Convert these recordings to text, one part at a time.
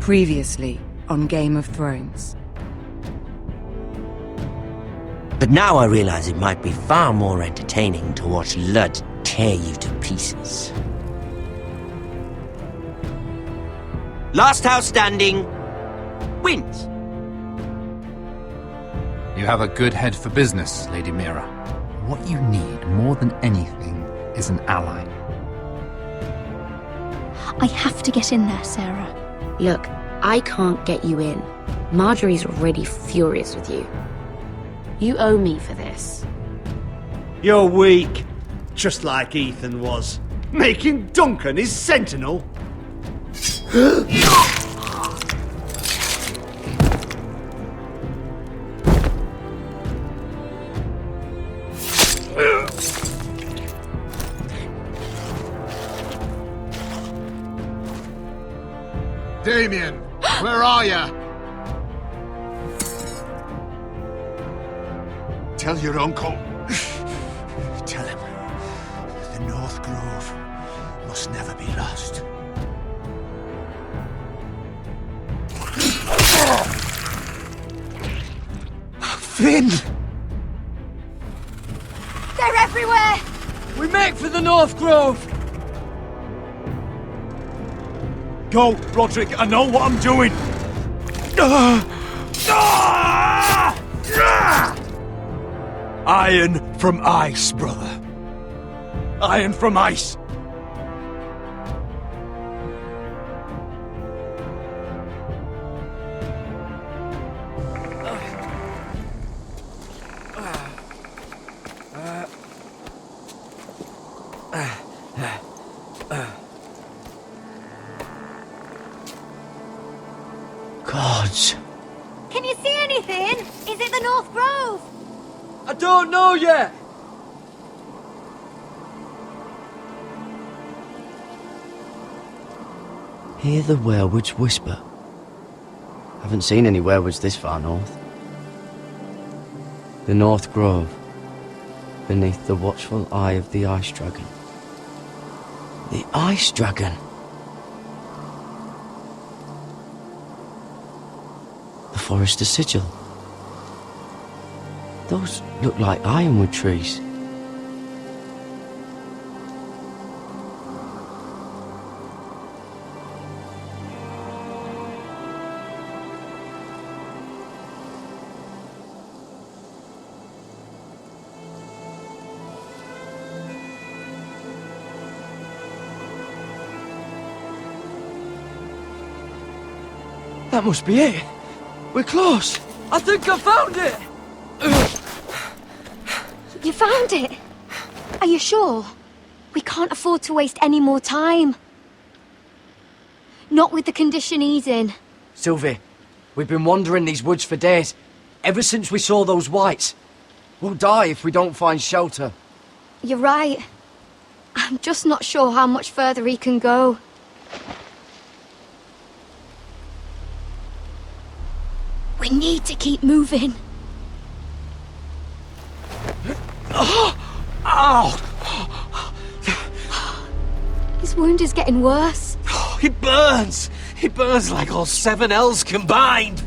Previously on Game of Thrones. But now I realize it might be far more entertaining to watch Lud tear you to pieces. Last house standing wins. You have a good head for business, Lady Mira. What you need more than anything is an ally. I have to get in there, Sarah. Look, I can't get you in. Marjorie's already furious with you. You owe me for this. You're weak. Just like Ethan was. Making Duncan his sentinel. Damien, where are ya? Tell your uncle. Tell him the North Grove must never be lost. Finn! They're everywhere! We make for the North Grove! Go, Roderick, I know what I'm doing. Iron from ice, brother. Iron from ice. Gods. Can you see anything? Is it the North Grove? I don't know yet! Hear the werewoods whisper. Haven't seen any werewoods this far north. The North Grove, beneath the watchful eye of the Ice Dragon. The Ice Dragon. The Forester's Sigil. Those look like ironwood trees. That must be it. We're close. I think I found it. You found it? Are you sure? We can't afford to waste any more time. Not with the condition he's in. Sylvie, we've been wandering these woods for days. Ever since we saw those whites. We'll die if we don't find shelter. You're right. I'm just not sure how much further he can go. We need to keep moving. Ow! His wound is getting worse. It burns! It burns like all 7 L's combined!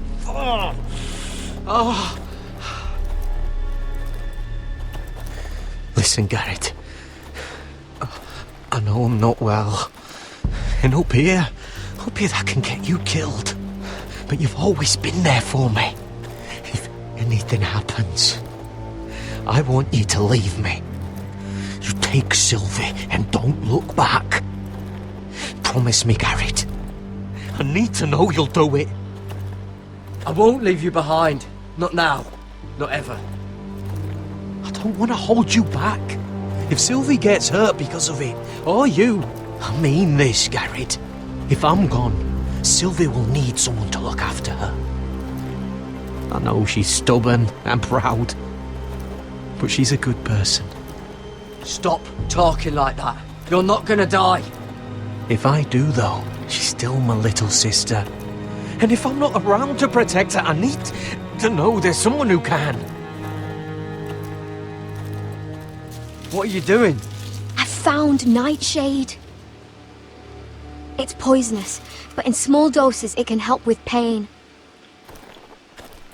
Listen, Garrett. I know I'm not well. And up here that can get you killed. But you've always been there for me. If anything happens, I want you to leave me. You take Sylvie and don't look back. Promise me, Garrett. I need to know you'll do it. I won't leave you behind. Not now. Not ever. I don't want to hold you back. If Sylvie gets hurt because of it, or you, I mean this, Garrett. If I'm gone, Sylvie will need someone to look after her. I know she's stubborn and proud, but she's a good person. Stop talking like that. You're not gonna die. If I do, though, she's still my little sister. And if I'm not around to protect her, I need to know there's someone who can. What are you doing? I found Nightshade. It's poisonous, but in small doses it can help with pain.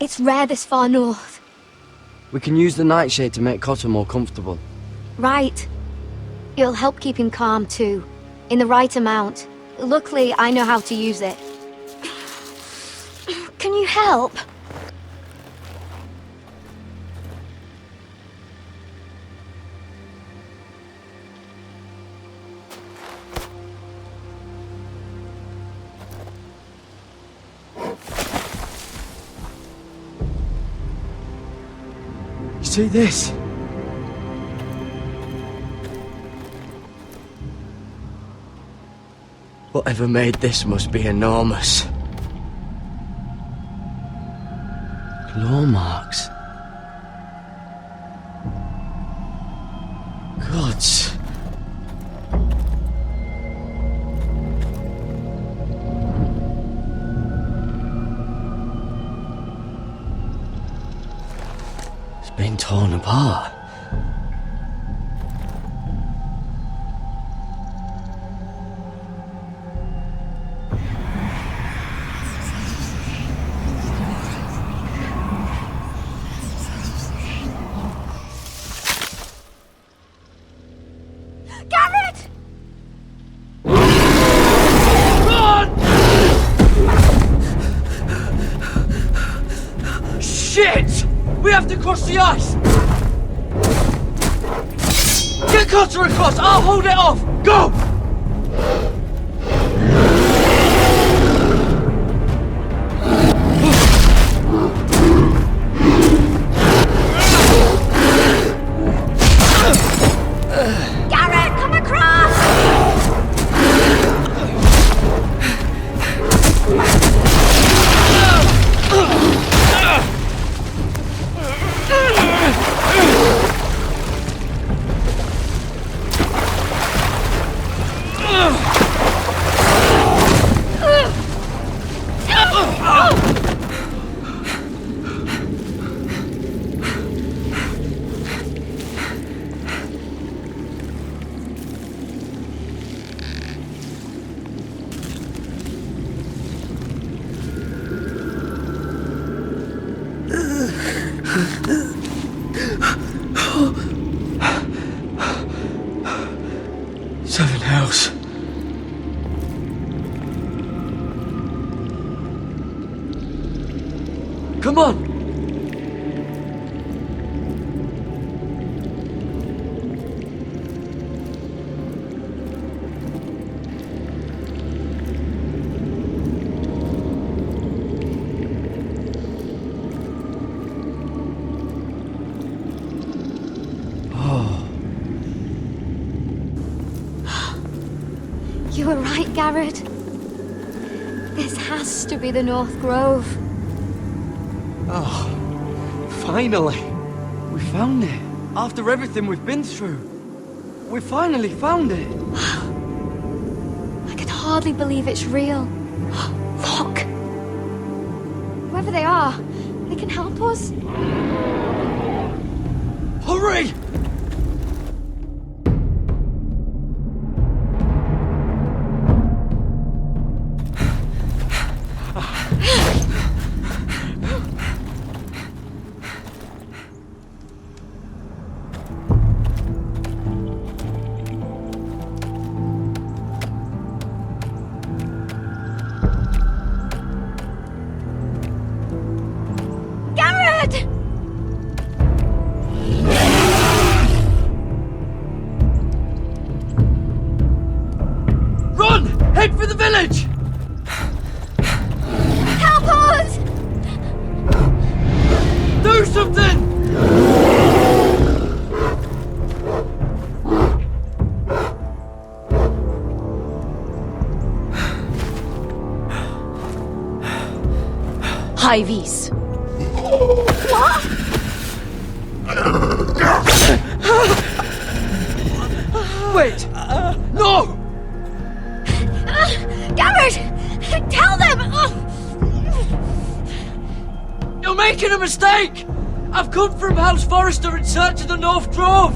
It's rare this far north. We can use the nightshade to make Cotter more comfortable. Right. It'll help keep him calm too, in the right amount. Luckily, I know how to use it. Can you help? See this? Whatever made this must be enormous. Claw marks. Gods. It's been torn apart. Shit! We have to cross the ice! Get Cotter across! I'll hold it off! Go! Garrett, come across! Seven hells. Come on! You were right, Garrett. This has to be the North Grove. Oh, finally! We found it. After everything we've been through. We finally found it. I can hardly believe it's real. Look! Whoever they are, they can help us. Hurry! Garrett! Run! Head for the village! Help us! Do something! High-vis. What? Wait! No! Garrett! Tell them! You're making a mistake! I've come from House Forrester in search of the North Grove!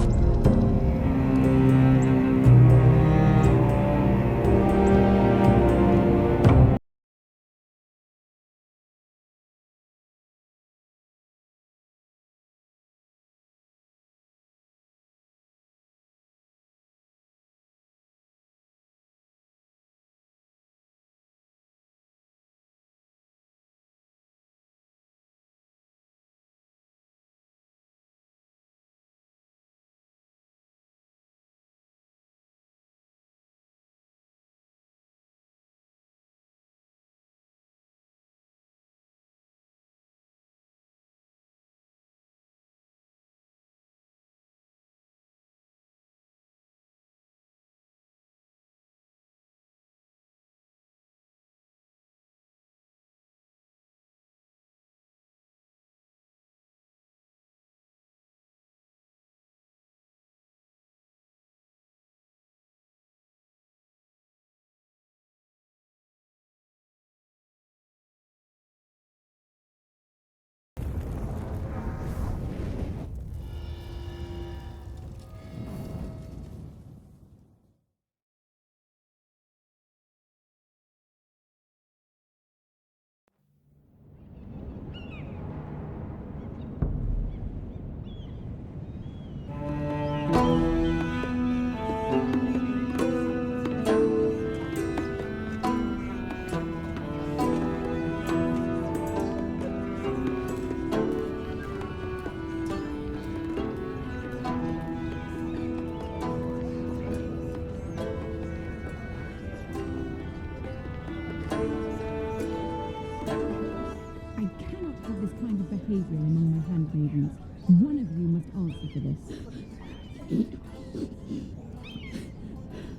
behavior among my handmaidens. One of you must answer for this.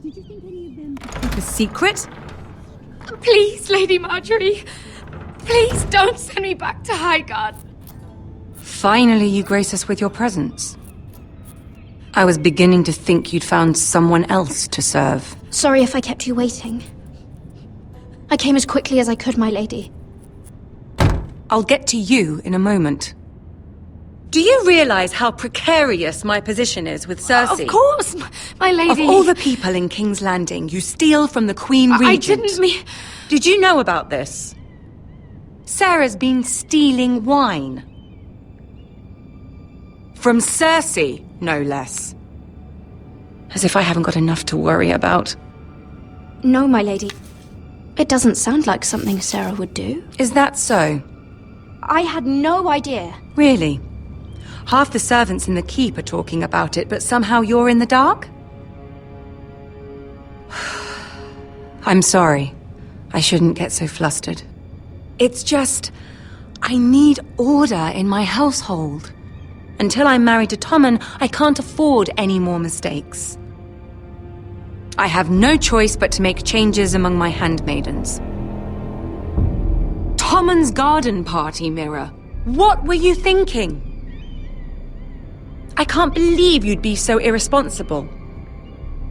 Did you think any of them... A secret? Please, Lady Marjorie. Please don't send me back to Highgarden. Finally, you grace us with your presence. I was beginning to think you'd found someone else to serve. Sorry if I kept you waiting. I came as quickly as I could, my lady. I'll get to you in a moment. Do you realize how precarious my position is with Cersei? Of course, my lady. Of all the people in King's Landing, you steal from the Queen Regent. I didn't mean... Did you know about this? Sarah's been stealing wine. From Cersei, no less. As if I haven't got enough to worry about. No, my lady. It doesn't sound like something Sarah would do. Is that so? I had no idea. Really? Half the servants in the keep are talking about it, but somehow you're in the dark? I'm sorry. I shouldn't get so flustered. It's just... I need order in my household. Until I'm married to Tommen, I can't afford any more mistakes. I have no choice but to make changes among my handmaidens. Tommen's garden party, Mira. What were you thinking? I can't believe you'd be so irresponsible.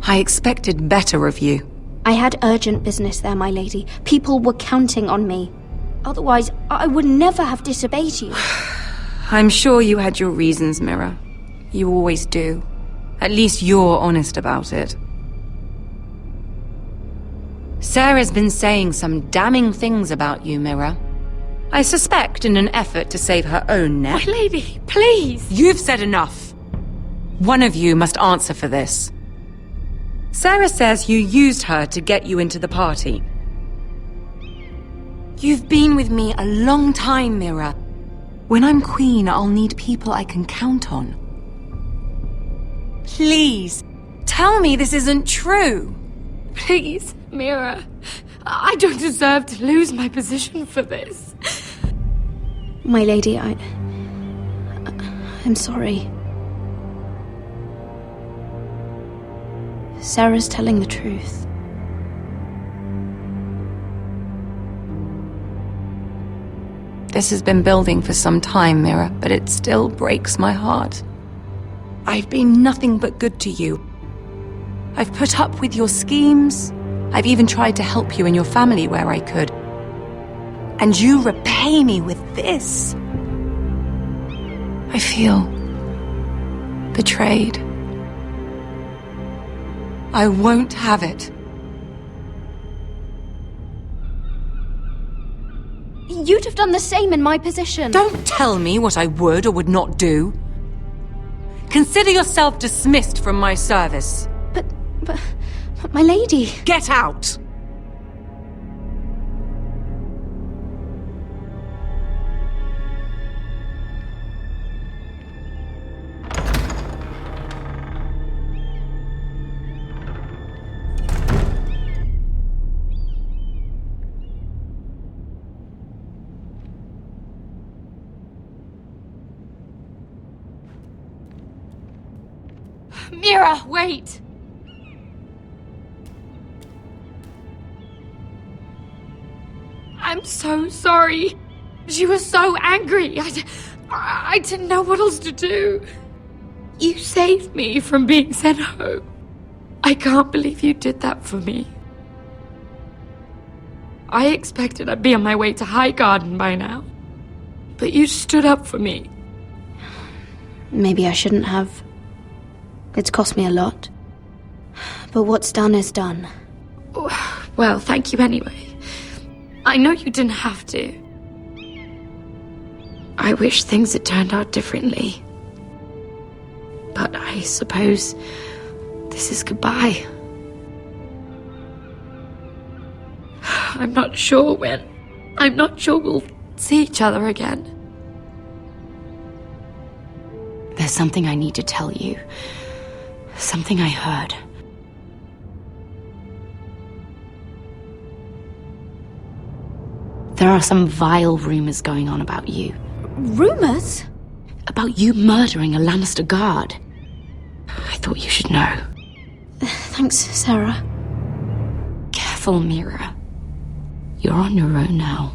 I expected better of you. I had urgent business there, my lady. People were counting on me. Otherwise, I would never have disobeyed you. I'm sure you had your reasons, Mira. You always do. At least you're honest about it. Sarah's been saying some damning things about you, Mira. I suspect in an effort to save her own neck. My lady, please! You've said enough. One of you must answer for this. Sarah says you used her to get you into the party. You've been with me a long time, Mira. When I'm queen, I'll need people I can count on. Please, tell me this isn't true. Please, Mira. I don't deserve to lose my position for this. My lady, I'm sorry. Sarah's telling the truth. This has been building for some time, Mira, but it still breaks my heart. I've been nothing but good to you. I've put up with your schemes. I've even tried to help you and your family where I could. And you repay me with this. I feel betrayed. I won't have it. You'd have done the same in my position. Don't tell me what I would or would not do. Consider yourself dismissed from my service. But my lady... Get out! Mira, wait! I'm so sorry. She was so angry. I didn't know what else to do. You saved me from being sent home. I can't believe you did that for me. I expected I'd be on my way to Highgarden by now. But you stood up for me. Maybe I shouldn't have. It's cost me a lot. But what's done is done. Well, thank you anyway. I know you didn't have to. I wish things had turned out differently. But I suppose this is goodbye. I'm not sure when. I'm not sure we'll see each other again. There's something I need to tell you. Something I heard. There are some vile rumors going on about you. Rumours? About you murdering a Lannister guard. I thought you should know. Thanks, Sarah. Careful, Mira. You're on your own now.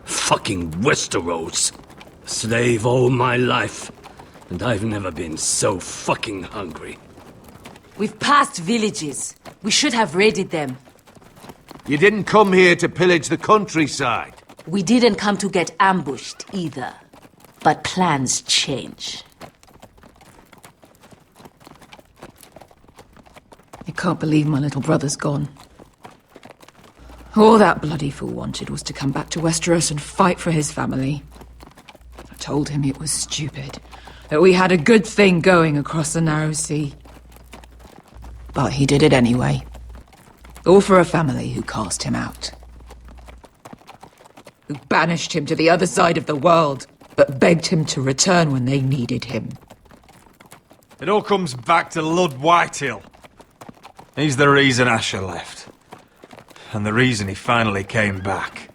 Fucking Westeros. Slave all my life, and I've never been so fucking hungry. We've passed villages. We should have raided them. You didn't come here to pillage the countryside. We didn't come to get ambushed either. But plans change. I can't believe my little brother's gone. All that bloody fool wanted was to come back to Westeros and fight for his family. I told him it was stupid, that we had a good thing going across the narrow sea. But he did it anyway. All for a family who cast him out. Who banished him to the other side of the world, but begged him to return when they needed him. It all comes back to Lud Whitehill. He's the reason Asher left. And the reason he finally came back.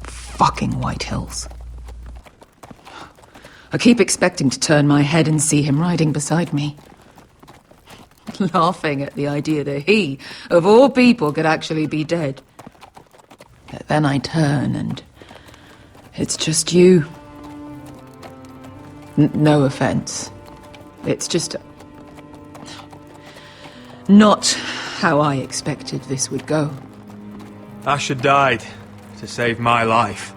Fucking White Hills. I keep expecting to turn my head and see him riding beside me. Laughing at the idea that he, of all people, could actually be dead. But then I turn and it's just you. No offense. It's just not how I expected this would go. Asher died to save my life.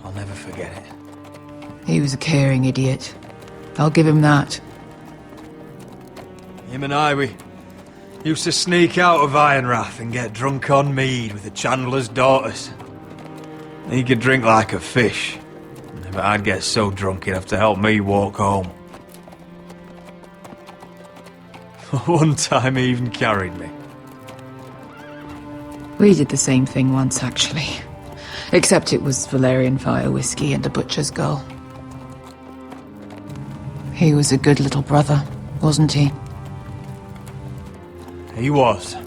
I'll never forget it. He was a caring idiot. I'll give him that. Him and I, we used to sneak out of Ironrath and get drunk on mead with the Chandler's daughters. He could drink like a fish, but I'd get so drunk he'd have to help me walk home. One time he even carried me. We did the same thing once, actually. Except it was Valerian fire whiskey and a butcher's girl. He was a good little brother, wasn't he? He was.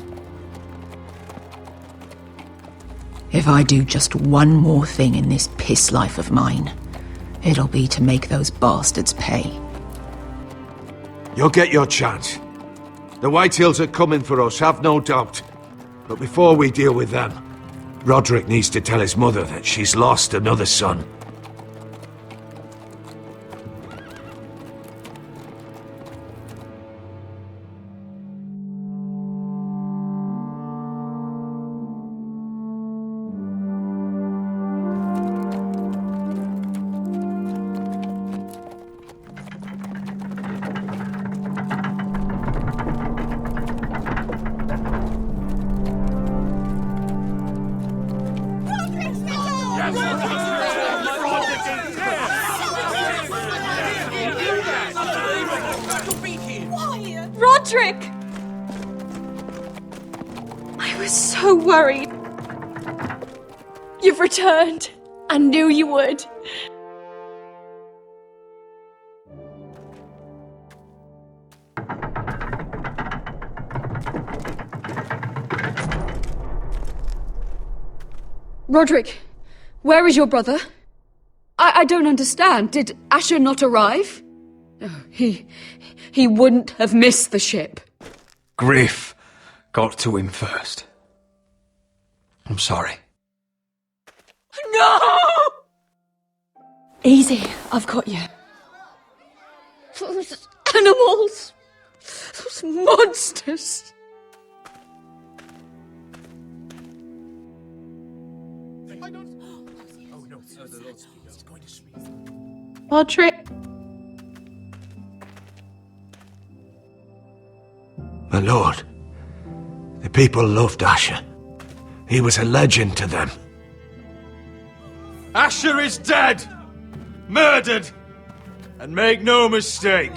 If I do just one more thing in this piss life of mine, it'll be to make those bastards pay. You'll get your chance. The Whitehills are coming for us, have no doubt. But before we deal with them, Roderick needs to tell his mother that she's lost another son. Roderick! I was so worried. You've returned. I knew you would. Roderick, where is your brother? I don't understand. Did Asher not arrive? Oh, he wouldn't have missed the ship. Griff got to him first. I'm sorry. No! Easy, I've got you. Those animals! Those monsters! Roderick. My lord, the people loved Asher. He was a legend to them. Asher is dead! Murdered! And make no mistake,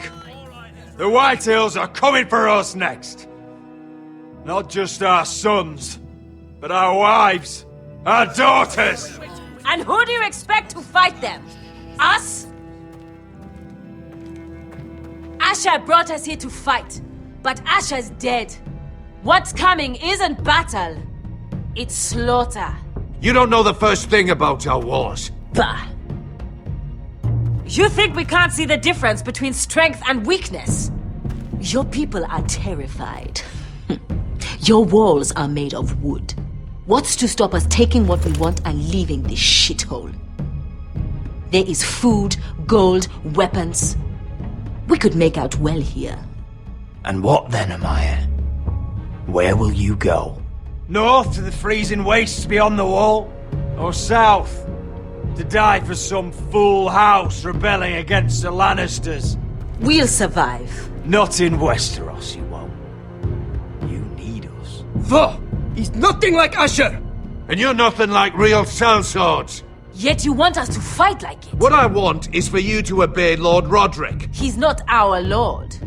the Whitehills are coming for us next. Not just our sons, but our wives, our daughters! And who do you expect to fight them? Us? Asher brought us here to fight, but Asher's dead. What's coming isn't battle, it's slaughter. You don't know the first thing about our wars. Bah! You think we can't see the difference between strength and weakness? Your people are terrified. Your walls are made of wood. What's to stop us taking what we want and leaving this shithole? There is food, gold, weapons. We could make out well here. And what then, Amaya? Where will you go? North to the freezing wastes beyond the wall? Or south? To die for some fool house rebelling against the Lannisters? We'll survive. Not in Westeros, you won't. You need us. Fuh! He's nothing like Asher! And you're nothing like real sellswords. Yet you want us to fight like it. What I want is for you to obey Lord Roderick. He's not our lord.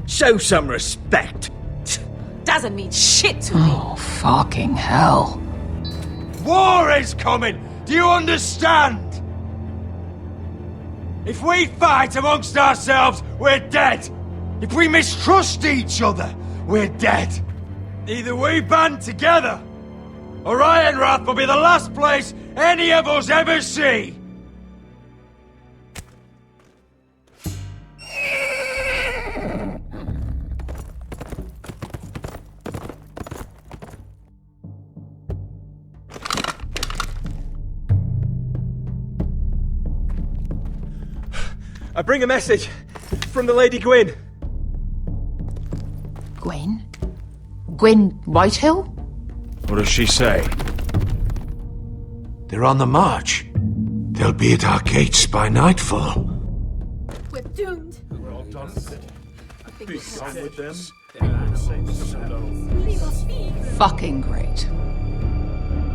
Show some respect. Doesn't mean shit to me. Oh, fucking hell. War is coming! Do you understand? If we fight amongst ourselves, we're dead. If we mistrust each other, we're dead. Either we band together, or Ironrath will be the last place any of us ever see. I bring a message from the Lady Gwyn. Gwyn? Gwyn Whitehill? What does she say? They're on the march. They'll be at our gates by nightfall. We're doomed. We're all done with it. Be done with them. Fucking great.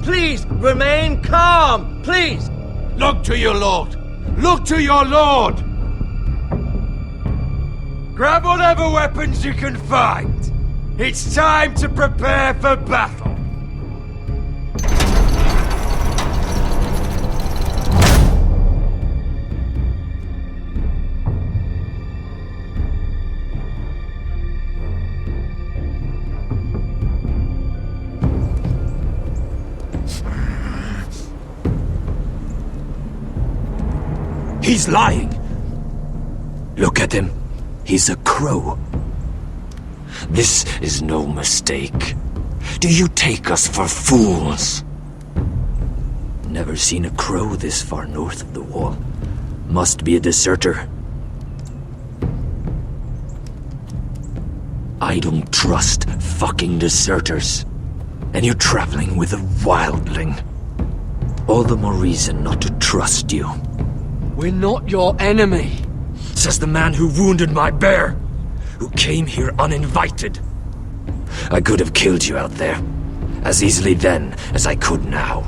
Please, remain calm! Please! Look to your lord! Look to your lord! Grab whatever weapons you can find. It's time to prepare for battle. He's lying. Look at him. He's a crow. This is no mistake. Do you take us for fools? Never seen a crow this far north of the wall. Must be a deserter. I don't trust fucking deserters. And you're traveling with a wildling. All the more reason not to trust you. We're not your enemy. Says the man who wounded my bear, who came here uninvited. I could have killed you out there, as easily then as I could now.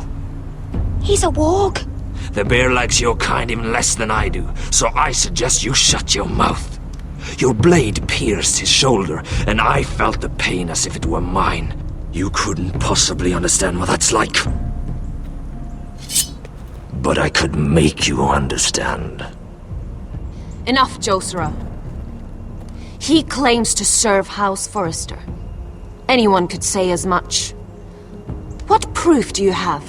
He's a warg. The bear likes your kind even less than I do, so I suggest you shut your mouth. Your blade pierced his shoulder, and I felt the pain as if it were mine. You couldn't possibly understand what that's like. But I could make you understand. Enough, Josera. He claims to serve House Forrester. Anyone could say as much. What proof do you have?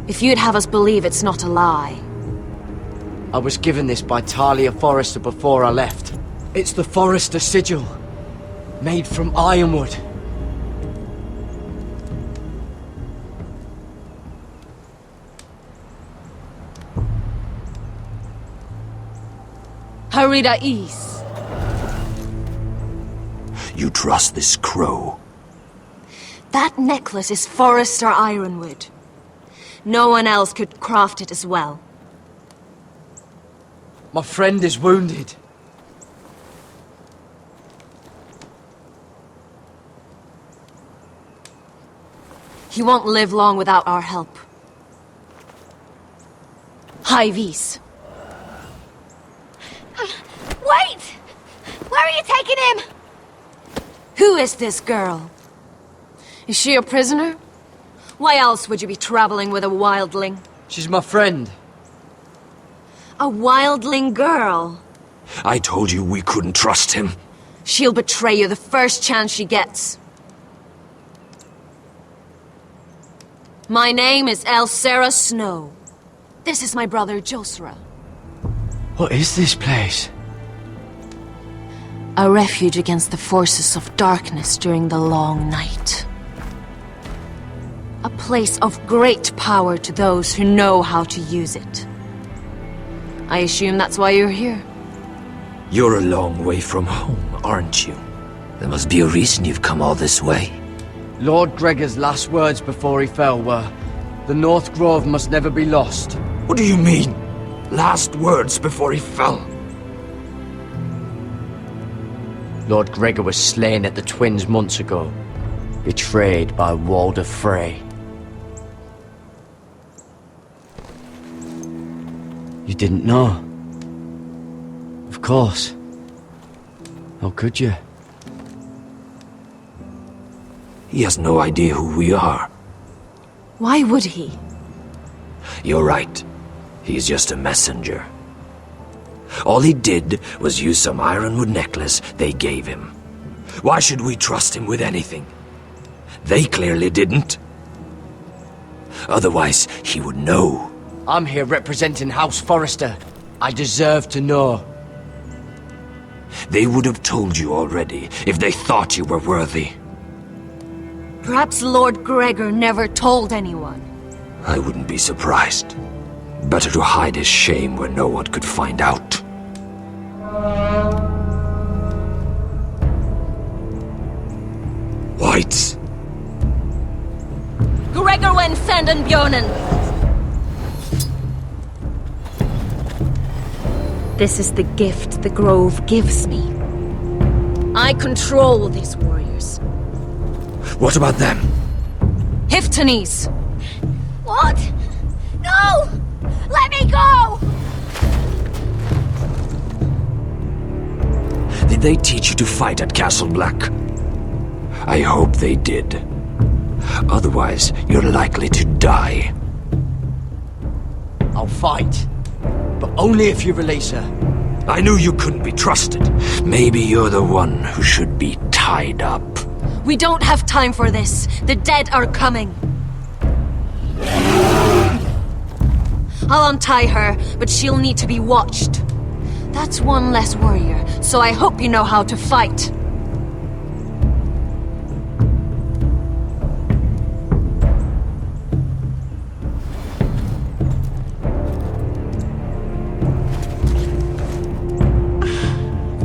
If you'd have us believe it's not a lie. I was given this by Talia Forrester before I left. It's the Forrester sigil, made from ironwood. Harida East. You trust this crow? That necklace is Forrester Ironwood. No one else could craft it as well. My friend is wounded. He won't live long without our help. High vis. Wait! Where are you taking him? Who is this girl? Is she a prisoner? Why else would you be traveling with a wildling? She's my friend. A wildling girl? I told you we couldn't trust him. She'll betray you the first chance she gets. My name is Elsera Snow. This is my brother Josra. What is this place? A refuge against the forces of darkness during the long night. A place of great power to those who know how to use it. I assume that's why you're here. You're a long way from home, aren't you? There must be a reason you've come all this way. Lord Gregor's last words before he fell were, "The North Grove must never be lost." What do you mean? Last words before he fell? Lord Gregor was slain at the Twins months ago, betrayed by Walder Frey. You didn't know? Of course. How could you? He has no idea who we are. Why would he? You're right. He's just a messenger. All he did was use some ironwood necklace they gave him. Why should we trust him with anything? They clearly didn't. Otherwise, he would know. I'm here representing House Forrester. I deserve to know. They would have told you already if they thought you were worthy. Perhaps Lord Gregor never told anyone. I wouldn't be surprised. Better to hide his shame where no one could find out. Whites. Gregor wen fenden björnen. This is the gift the Grove gives me. I control these warriors. What about them? Hiftanes. What? No! Let me go! Did they teach you to fight at Castle Black? I hope they did. Otherwise, you're likely to die. I'll fight. But only if you release her. I knew you couldn't be trusted. Maybe you're the one who should be tied up. We don't have time for this. The dead are coming. I'll untie her, but she'll need to be watched. That's one less warrior, so I hope you know how to fight.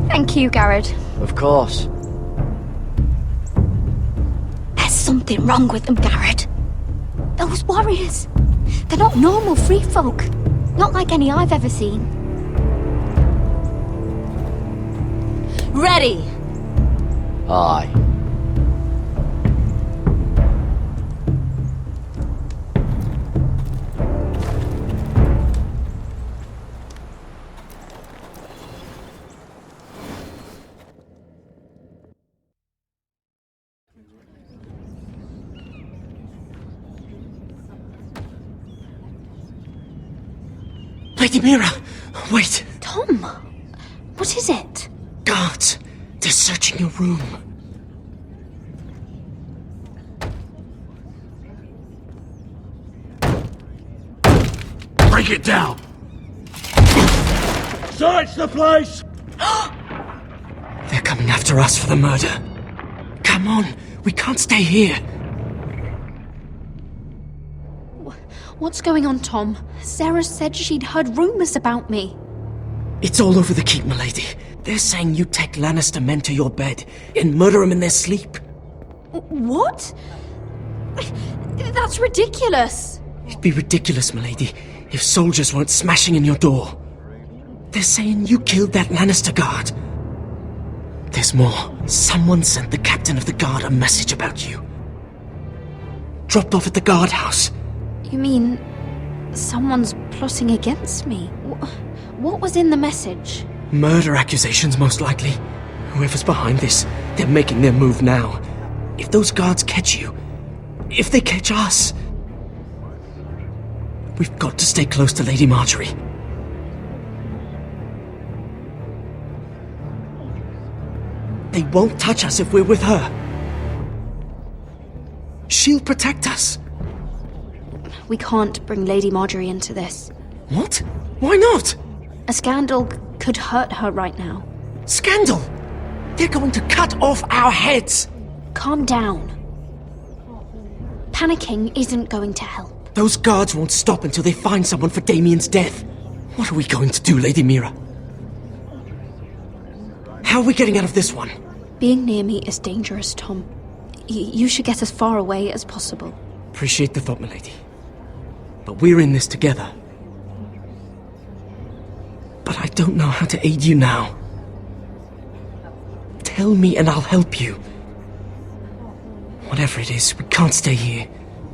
Thank you, Garrett. Of course. There's something wrong with them, Garrett. Those warriors. They're not normal free folk. Not like any I've ever seen. Ready! Aye. Lady Mira! Wait! Tom! What is it? Guards! They're searching your room. Break it down! Search the place! They're coming after us for the murder. Come on, we can't stay here. What's going on, Tom? Sarah said she'd heard rumours about me. It's all over the keep, milady. They're saying you take Lannister men to your bed and murder them in their sleep. What? That's ridiculous. It'd be ridiculous, milady, if soldiers weren't smashing in your door. They're saying you killed that Lannister guard. There's more. Someone sent the captain of the guard a message about you. Dropped off at the guardhouse. You mean someone's plotting against me? What was in the message? Murder accusations, most likely. Whoever's behind this, they're making their move now. If those guards catch you, if they catch us, we've got to stay close to Lady Marjorie. They won't touch us if we're with her. She'll protect us. We can't bring Lady Marjorie into this. What? Why not? A scandal could hurt her right now. Scandal? They're going to cut off our heads. Calm down. Panicking isn't going to help. Those guards won't stop until they find someone for Damien's death. What are we going to do, Lady Mira? How are we getting out of this one? Being near me is dangerous, Tom. You should get as far away as possible. Appreciate the thought, milady. But we're in this together. But I don't know how to aid you now. Tell me and I'll help you. Whatever it is, we can't stay here.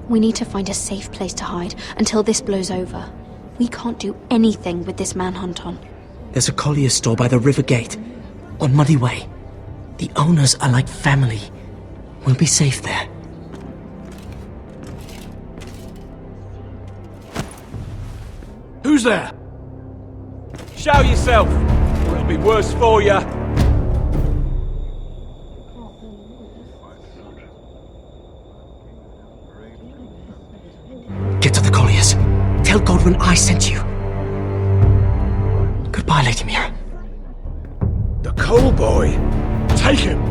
We need to find a safe place to hide until this blows over. We can't do anything with this manhunt on. There's a collier's store by the river gate, on Muddy Way. The owners are like family. We'll be safe there. Who's there? Show yourself, or it'll be worse for you. Get to the colliers. Tell Godwin I sent you. Goodbye, Lady Mira. The coal boy. Take him.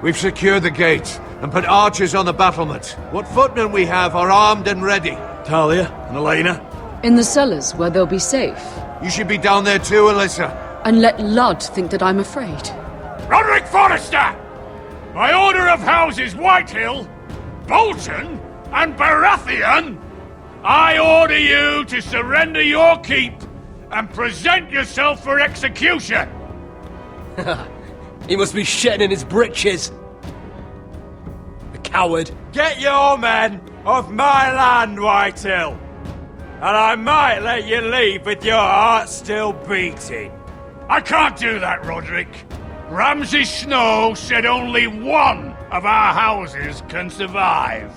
We've secured the gate and put archers on the battlement. What footmen we have are armed and ready. Talia and Elena? In the cellars, where they'll be safe. You should be down there too, Alyssa. And let Ludd think that I'm afraid. Roderick Forrester! By order of Houses Whitehill, Bolton, and Baratheon, I order you to surrender your keep and present yourself for execution. He must be shitting in his britches. The coward. Get your men off my land, Whitehill. And I might let you leave with your heart still beating. I can't do that, Roderick. Ramsay Snow said only one of our houses can survive.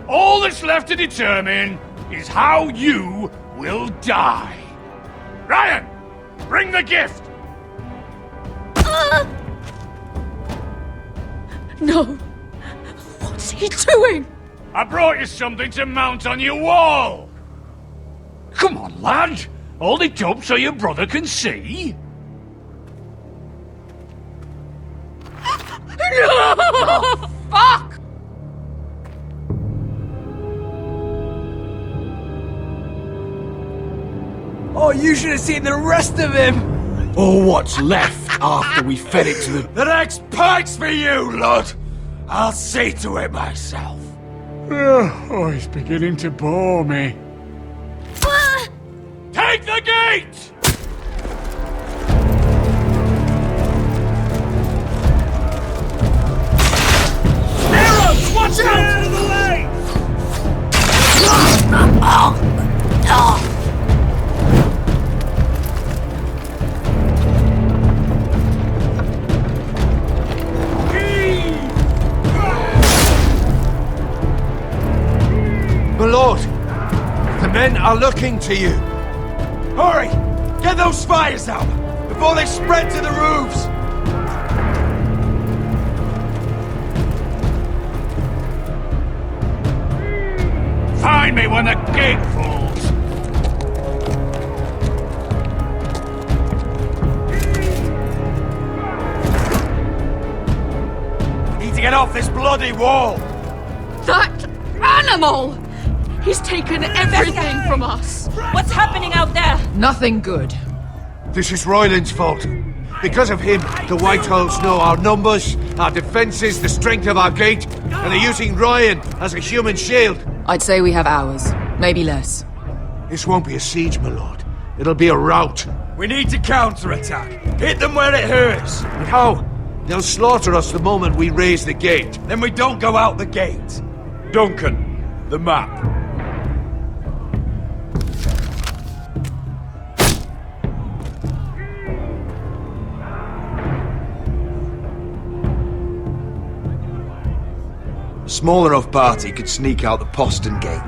All that's left to determine is how you will die. Ryan, bring the gift! No! What's he doing? I brought you something to mount on your wall! Come on, lad! Hold it up so your brother can see! No! Fuck! Oh, you should have seen the rest of him! Or what's left after we fed it to the... The next pike's for you, Lud! I'll see to it myself. Oh, he's beginning to bore me. Take the gate! Arrows, watch out! Out of the way! men are looking to you. Hurry! Get those fires out before they spread to the roofs! Find me when the gate falls! We need to get off this bloody wall! That animal! He's taken everything from us! What's happening out there? Nothing good. This is Royland's fault. Because of him, the Whitehawks know our numbers, our defences, the strength of our gate, and they're using Ryan as a human shield. I'd say we have hours, maybe less. This won't be a siege, my lord. It'll be a rout. We need to counterattack. Hit them where it hurts. But how? They'll slaughter us the moment we raise the gate. Then we don't go out the gate. Duncan, the map. A small enough party could sneak out the postern gate.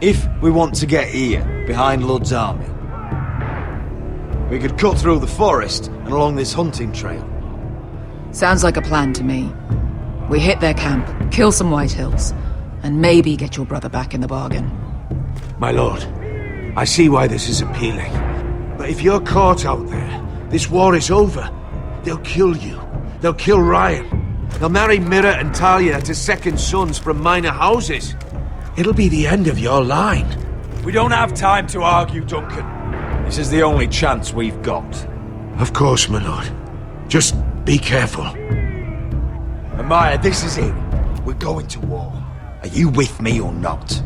If we want to get here, behind Ludd's army, we could cut through the forest and along this hunting trail. Sounds like a plan to me. We hit their camp, kill some White Hills, and maybe get your brother back in the bargain. My lord, I see why this is appealing. But if you're caught out there, this war is over. They'll kill you. They'll kill Ryan. They'll marry Mira and Talia to second sons from minor houses. It'll be the end of your line. We don't have time to argue, Duncan. This is the only chance we've got. Of course, my lord. Just be careful. Amaya, this is it. We're going to war. Are you with me or not?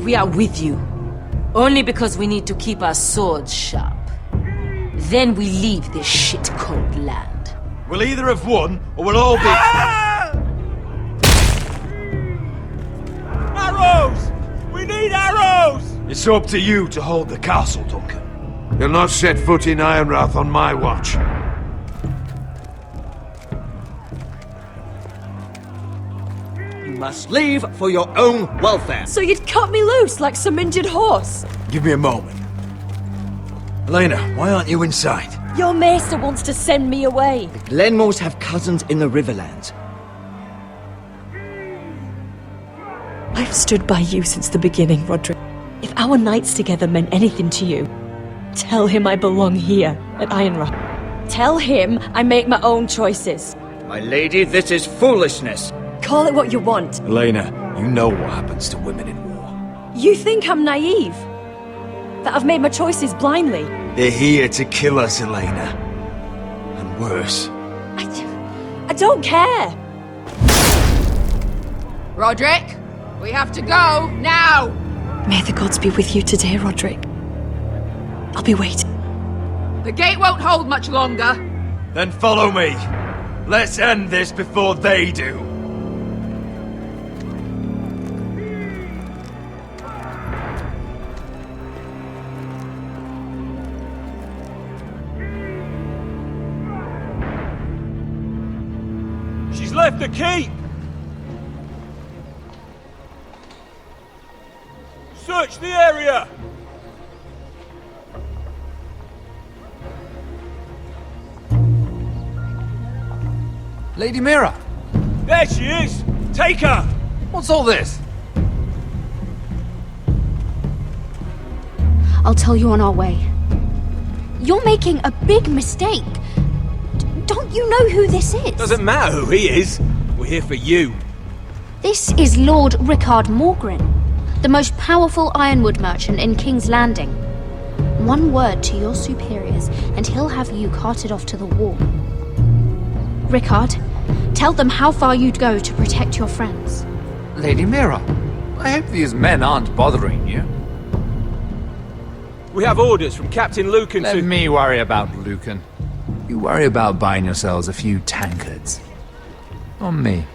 We are with you. Only because we need to keep our swords sharp. Then we leave this shit-cold land. We'll either have won, or we'll all be... Arrows! We need arrows! It's up to you to hold the castle, Duncan. You'll not set foot in Ironrath on my watch. You must leave for your own welfare. So you'd cut me loose like some injured horse? Give me a moment. Elena, why aren't you inside? Your maester wants to send me away. The Glenmores have cousins in the Riverlands. I've stood by you since the beginning, Roderick. If our nights together meant anything to you, tell him I belong here at Ironrath. Tell him I make my own choices. My lady, this is foolishness. Call it what you want. Elena, you know what happens to women in war. You think I'm naive? That I've made my choices blindly? They're here to kill us, Elena. And worse. I don't care. Roderick, we have to go, now! May the gods be with you today, Roderick. I'll be waiting. The gate won't hold much longer. Then follow me. Let's end this before they do. She's left the keep! Search the area! Lady Mira! There she is! Take her! What's all this? I'll tell you on our way. You're making a big mistake. Don't you know who this is? Doesn't matter who he is. We're here for you. This is Lord Rickard Morgren, the most powerful ironwood merchant in King's Landing. One word to your superiors, and he'll have you carted off to the war. Rickard, tell them how far you'd go to protect your friends. Lady Mira, I hope these men aren't bothering you. We have orders from Captain Lucan Let me worry about Lucan. You worry about buying yourselves a few tankards. On me.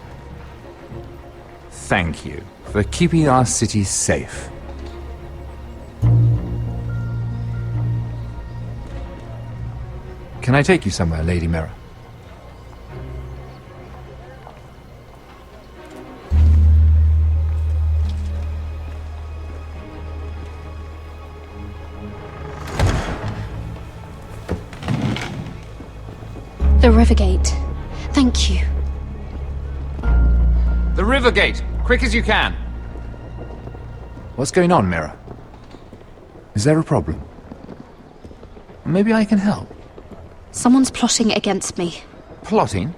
Thank you for keeping our city safe. Can I take you somewhere, Lady Mira? The river gate. Thank you. The river gate! Quick as you can! What's going on, Mira? Is there a problem? Maybe I can help. Someone's plotting against me. Plotting?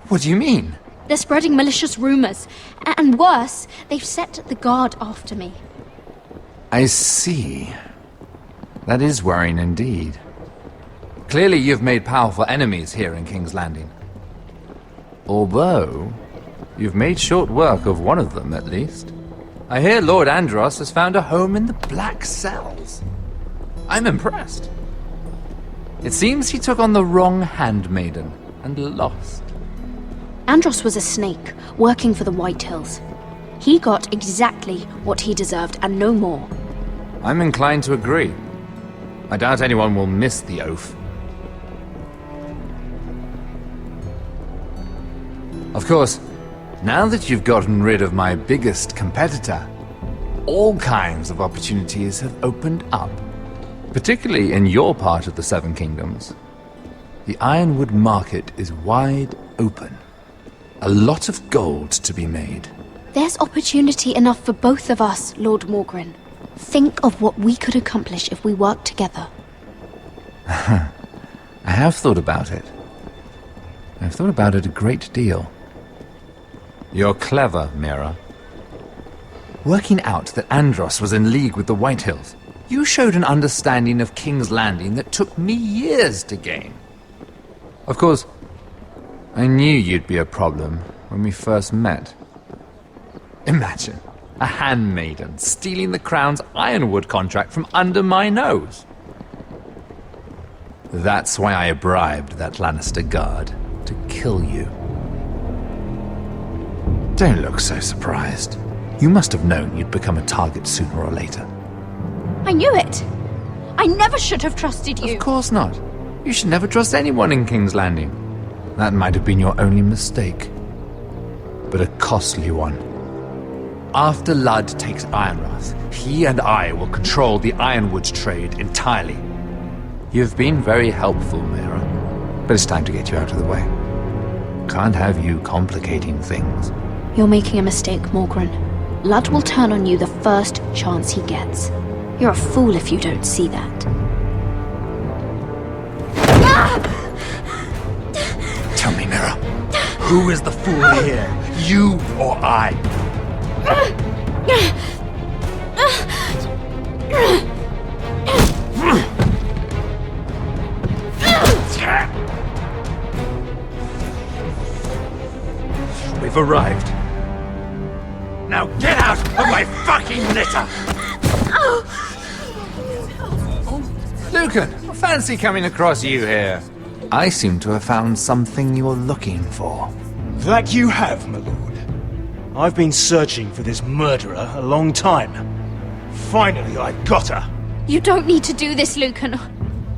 What do you mean? They're spreading malicious rumors. And worse, they've set the guard after me. I see. That is worrying indeed. Clearly you've made powerful enemies here in King's Landing. Although, you've made short work of one of them, at least. I hear Lord Andros has found a home in the Black Cells. I'm impressed. It seems he took on the wrong handmaiden and lost. Andros was a snake, working for the White Hills. He got exactly what he deserved, and no more. I'm inclined to agree. I doubt anyone will miss the oath. Of course, now that you've gotten rid of my biggest competitor, all kinds of opportunities have opened up. Particularly in your part of the Seven Kingdoms. The Ironwood market is wide open. A lot of gold to be made. There's opportunity enough for both of us, Lord Morgren. Think of what we could accomplish if we worked together. I have thought about it. I've thought about it a great deal. You're clever, Mira. Working out that Andros was in league with the White Hills, you showed an understanding of King's Landing that took me years to gain. Of course, I knew you'd be a problem when we first met. Imagine a handmaiden stealing the Crown's Ironwood contract from under my nose. That's why I bribed that Lannister guard to kill you. Don't look so surprised. You must have known you'd become a target sooner or later. I knew it! I never should have trusted you! Of course not. You should never trust anyone in King's Landing. That might have been your only mistake. But a costly one. After Ludd takes Ironrath, he and I will control the Ironwood trade entirely. You've been very helpful, Mira. But it's time to get you out of the way. Can't have you complicating things. You're making a mistake, Morgren. Ludd will turn on you the first chance he gets. You're a fool if you don't see that. Tell me, Mira, who is the fool here? You or I? We've arrived. Now get out of my fucking litter! Lucan, fancy coming across you here. I seem to have found something you're looking for. That you have, my lord. I've been searching for this murderer a long time. Finally, I got her. You don't need to do this, Lucan.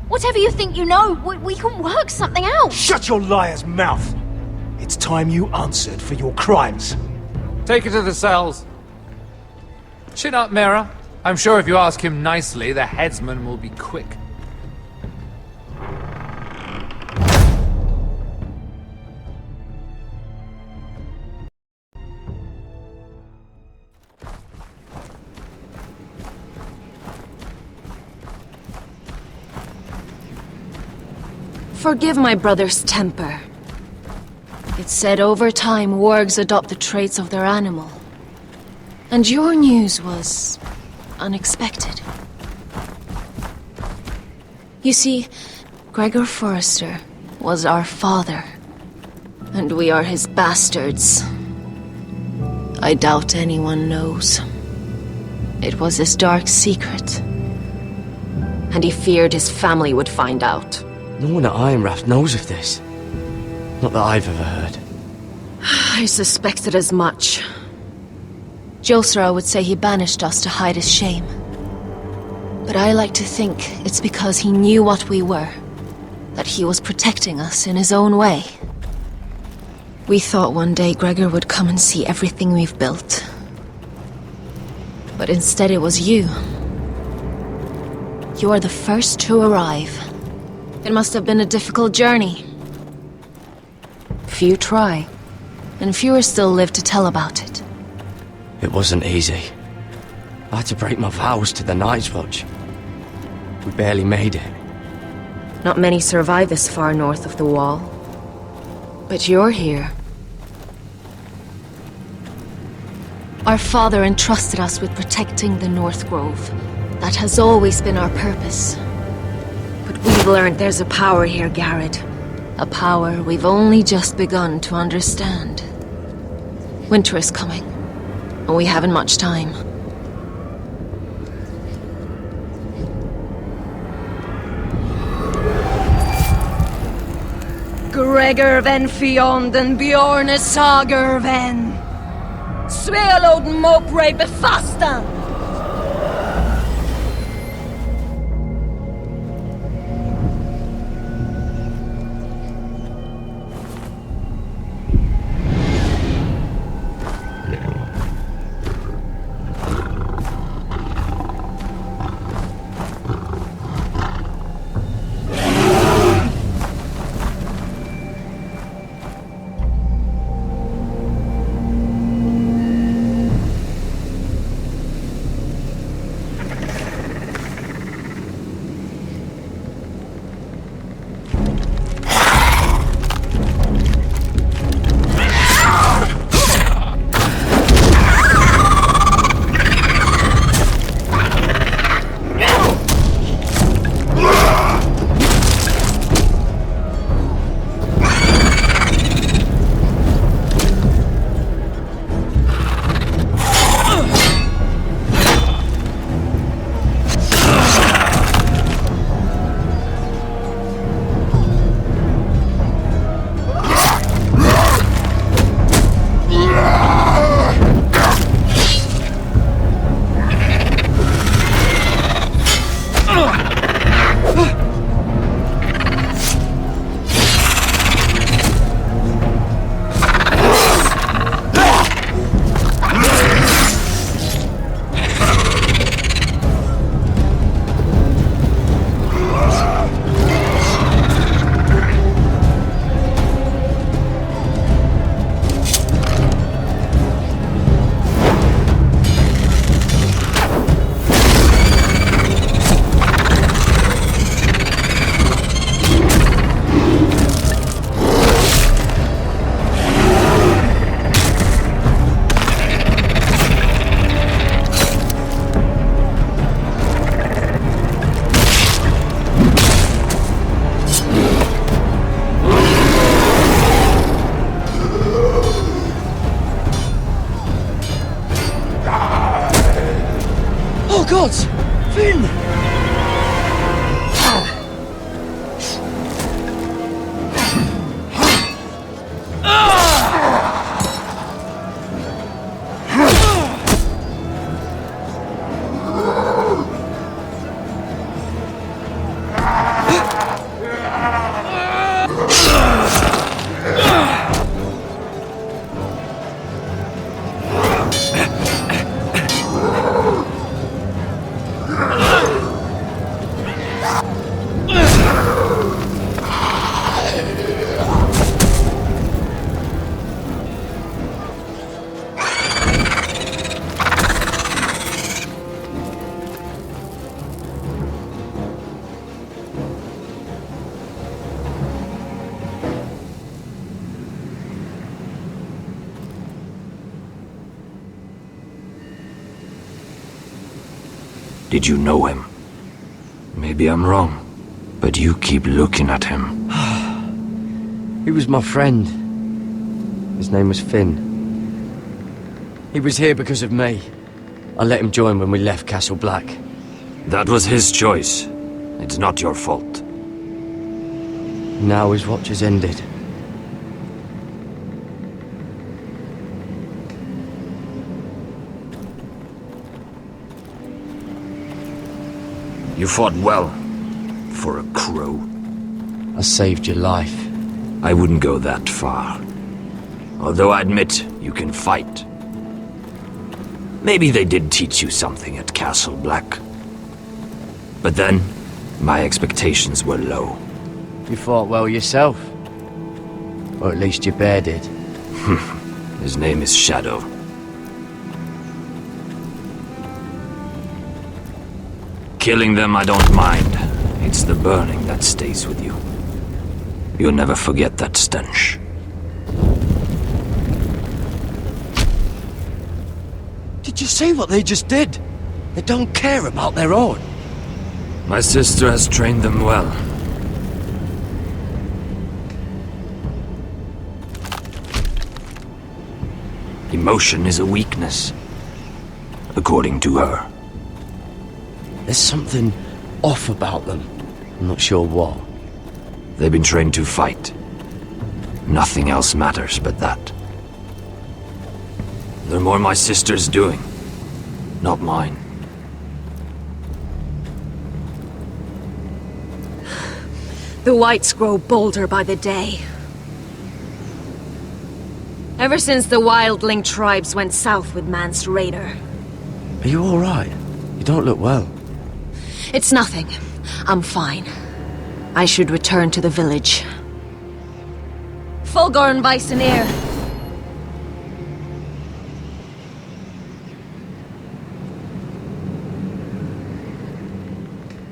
Whatever you think you know, we can work something out. Shut your liar's mouth! It's time you answered for your crimes. Take her to the cells. Chin up, Mira. I'm sure if you ask him nicely, the headsman will be quick. Forgive my brother's temper. It's said over time wargs adopt the traits of their animal. And your news was unexpected. You see, Gregor Forrester was our father, and we are his bastards. I doubt anyone knows. It was his dark secret, and he feared his family would find out. No one at Ironrath knows of this. Not that I've ever heard. I suspected as much. Josra would say he banished us to hide his shame. But I like to think it's because he knew what we were, that he was protecting us in his own way. We thought one day Gregor would come and see everything we've built. But instead it was you. You are the first to arrive. It must have been a difficult journey. Few try, and fewer still live to tell about it. It wasn't easy. I had to break my vows to the Night's Watch. We barely made it. Not many survive this far north of the Wall. But you're here. Our father entrusted us with protecting the North Grove. That has always been our purpose. But we've learned there's a power here, Garrett. A power we've only just begun to understand. Winter is coming, and we haven't much time. Gregor ven fionden Bjorne sager ven. Sveloden mopre befasta. gods! Finn! Did you know him? Maybe I'm wrong, but you keep looking at him. He was my friend. His name was Finn. He was here because of me. I let him join when we left Castle Black. That was his choice. It's not your fault. Now his watch has ended. You fought well, for a crow. I saved your life. I wouldn't go that far. Although I admit, you can fight. Maybe they did teach you something at Castle Black. But then, my expectations were low. You fought well yourself. Or at least your bear did. His name is Shadow. Killing them I don't mind. It's the burning that stays with you. You'll never forget that stench. Did you see what they just did? They don't care about their own. My sister has trained them well. Emotion is a weakness, according to her. There's something off about them. I'm not sure what. They've been trained to fight. Nothing else matters but that. They're more my sister's doing, not mine. The whites grow bolder by the day. Ever since the wildling tribes went south with Man's raider. Are you alright? You don't look well. It's nothing. I'm fine. I should return to the village. Fulgorn Weissenir.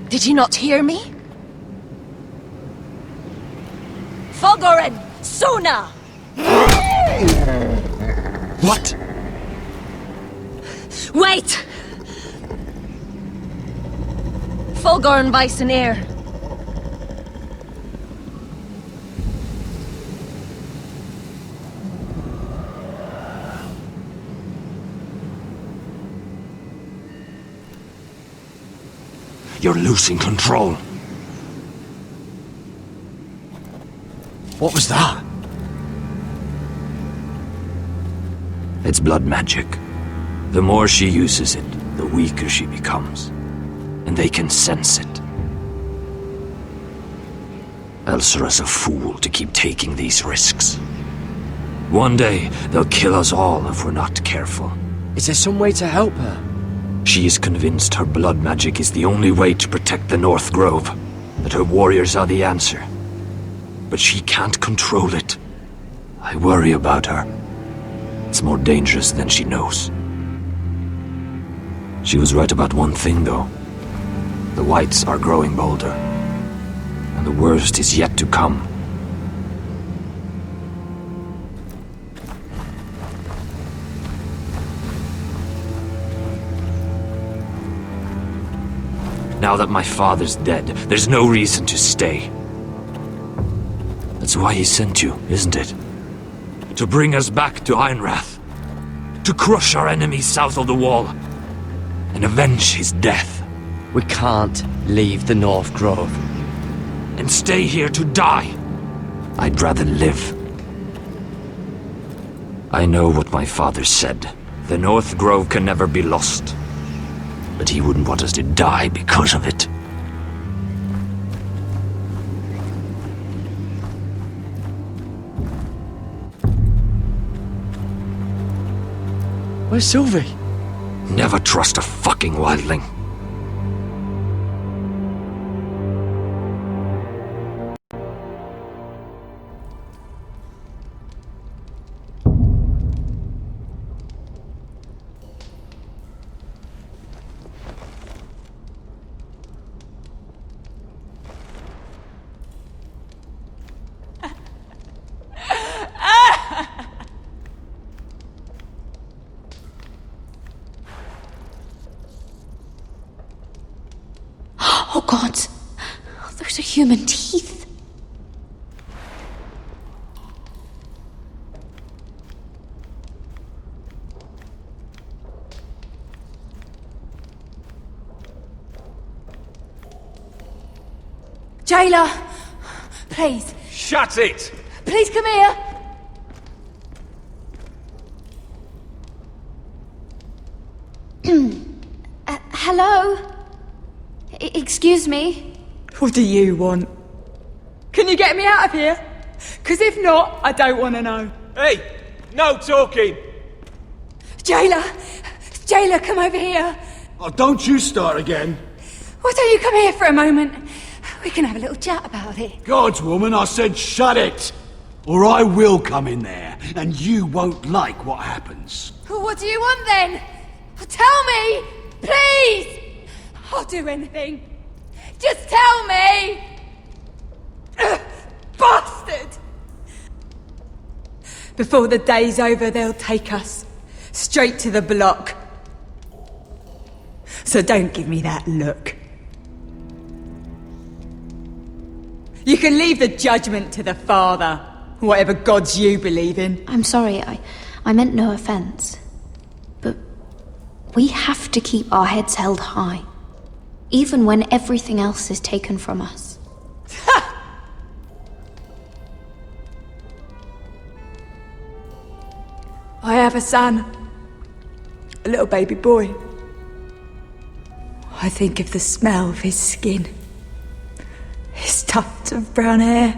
Did you not hear me? Fulgoren! Sona! What? Wait! Fulgorn Weissenir. You're losing control. What was that? It's blood magic. The more she uses it, the weaker she becomes. And they can sense it. Elsera's a fool to keep taking these risks. One day, they'll kill us all if we're not careful. Is there some way to help her? She is convinced her blood magic is the only way to protect the North Grove, that her warriors are the answer. But she can't control it. I worry about her. It's more dangerous than she knows. She was right about one thing, though. The whites are growing bolder. And the worst is yet to come. Now that my father's dead, there's no reason to stay. That's why he sent you, isn't it? To bring us back to Ironrath. To crush our enemies south of the Wall. And avenge his death. We can't leave the North Grove. And stay here to die. I'd rather live. I know what my father said. The North Grove can never be lost. But he wouldn't want us to die because of it. Where's Sylvie? Never trust a fucking wildling. Oh God, those are human teeth. Jailer, please. Shut it! Please come here. Hello? Excuse me? What do you want? Can you get me out of here? Because if not, I don't want to know. Hey! No talking! Jailer! Jailer, come over here. Oh, don't you start again. Why don't you come here for a moment? We can have a little chat about it. Gods, woman, I said shut it! or I will come in there, and you won't like what happens. What do you want then? Tell me! Please! I'll do anything. Just tell me! Bastard! Before the day's over, they'll take us straight to the block. So don't give me that look. You can leave the judgment to the Father, whatever gods you believe in. I'm sorry, I meant no offense. But we have to keep our heads held high, even when everything else is taken from us. I have a son. A little baby boy. I think of the smell of his skin. His tufts of brown hair.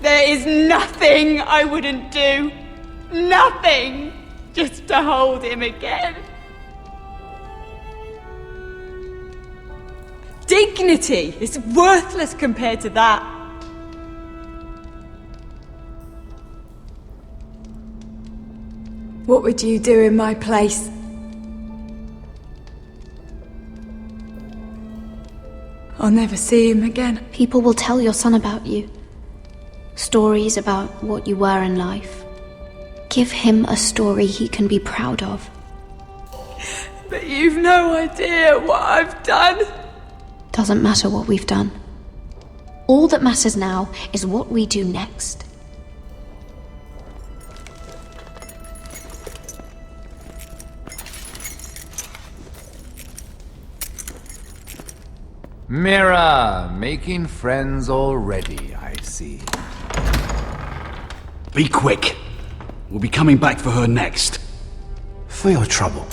There is nothing I wouldn't do. Nothing! Just to hold him again. Dignity is worthless compared to that. What would you do in my place? I'll never see him again. People will tell your son about you. Stories about what you were in life. Give him a story he can be proud of. But you've no idea what I've done. Doesn't matter what we've done. All that matters now is what we do next. Mira, making friends already, I see. Be quick. We'll be coming back for her next. For your trouble.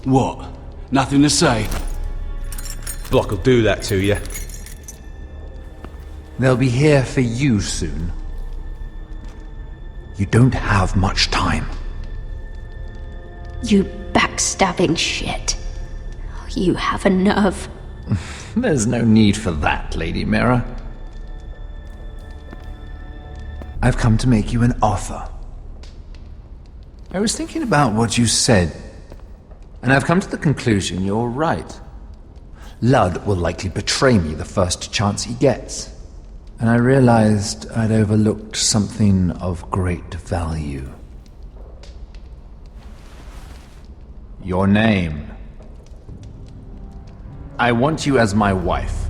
What? Nothing to say? Block will do that to you. They'll be here for you soon. You don't have much time. You backstabbing shit. You have a nerve. There's no need for that, Lady Mira. I've come to make you an offer. I was thinking about what you said, and I've come to the conclusion you're right. Ludd will likely betray me the first chance he gets. And I realized I'd overlooked something of great value. Your name. I want you as my wife.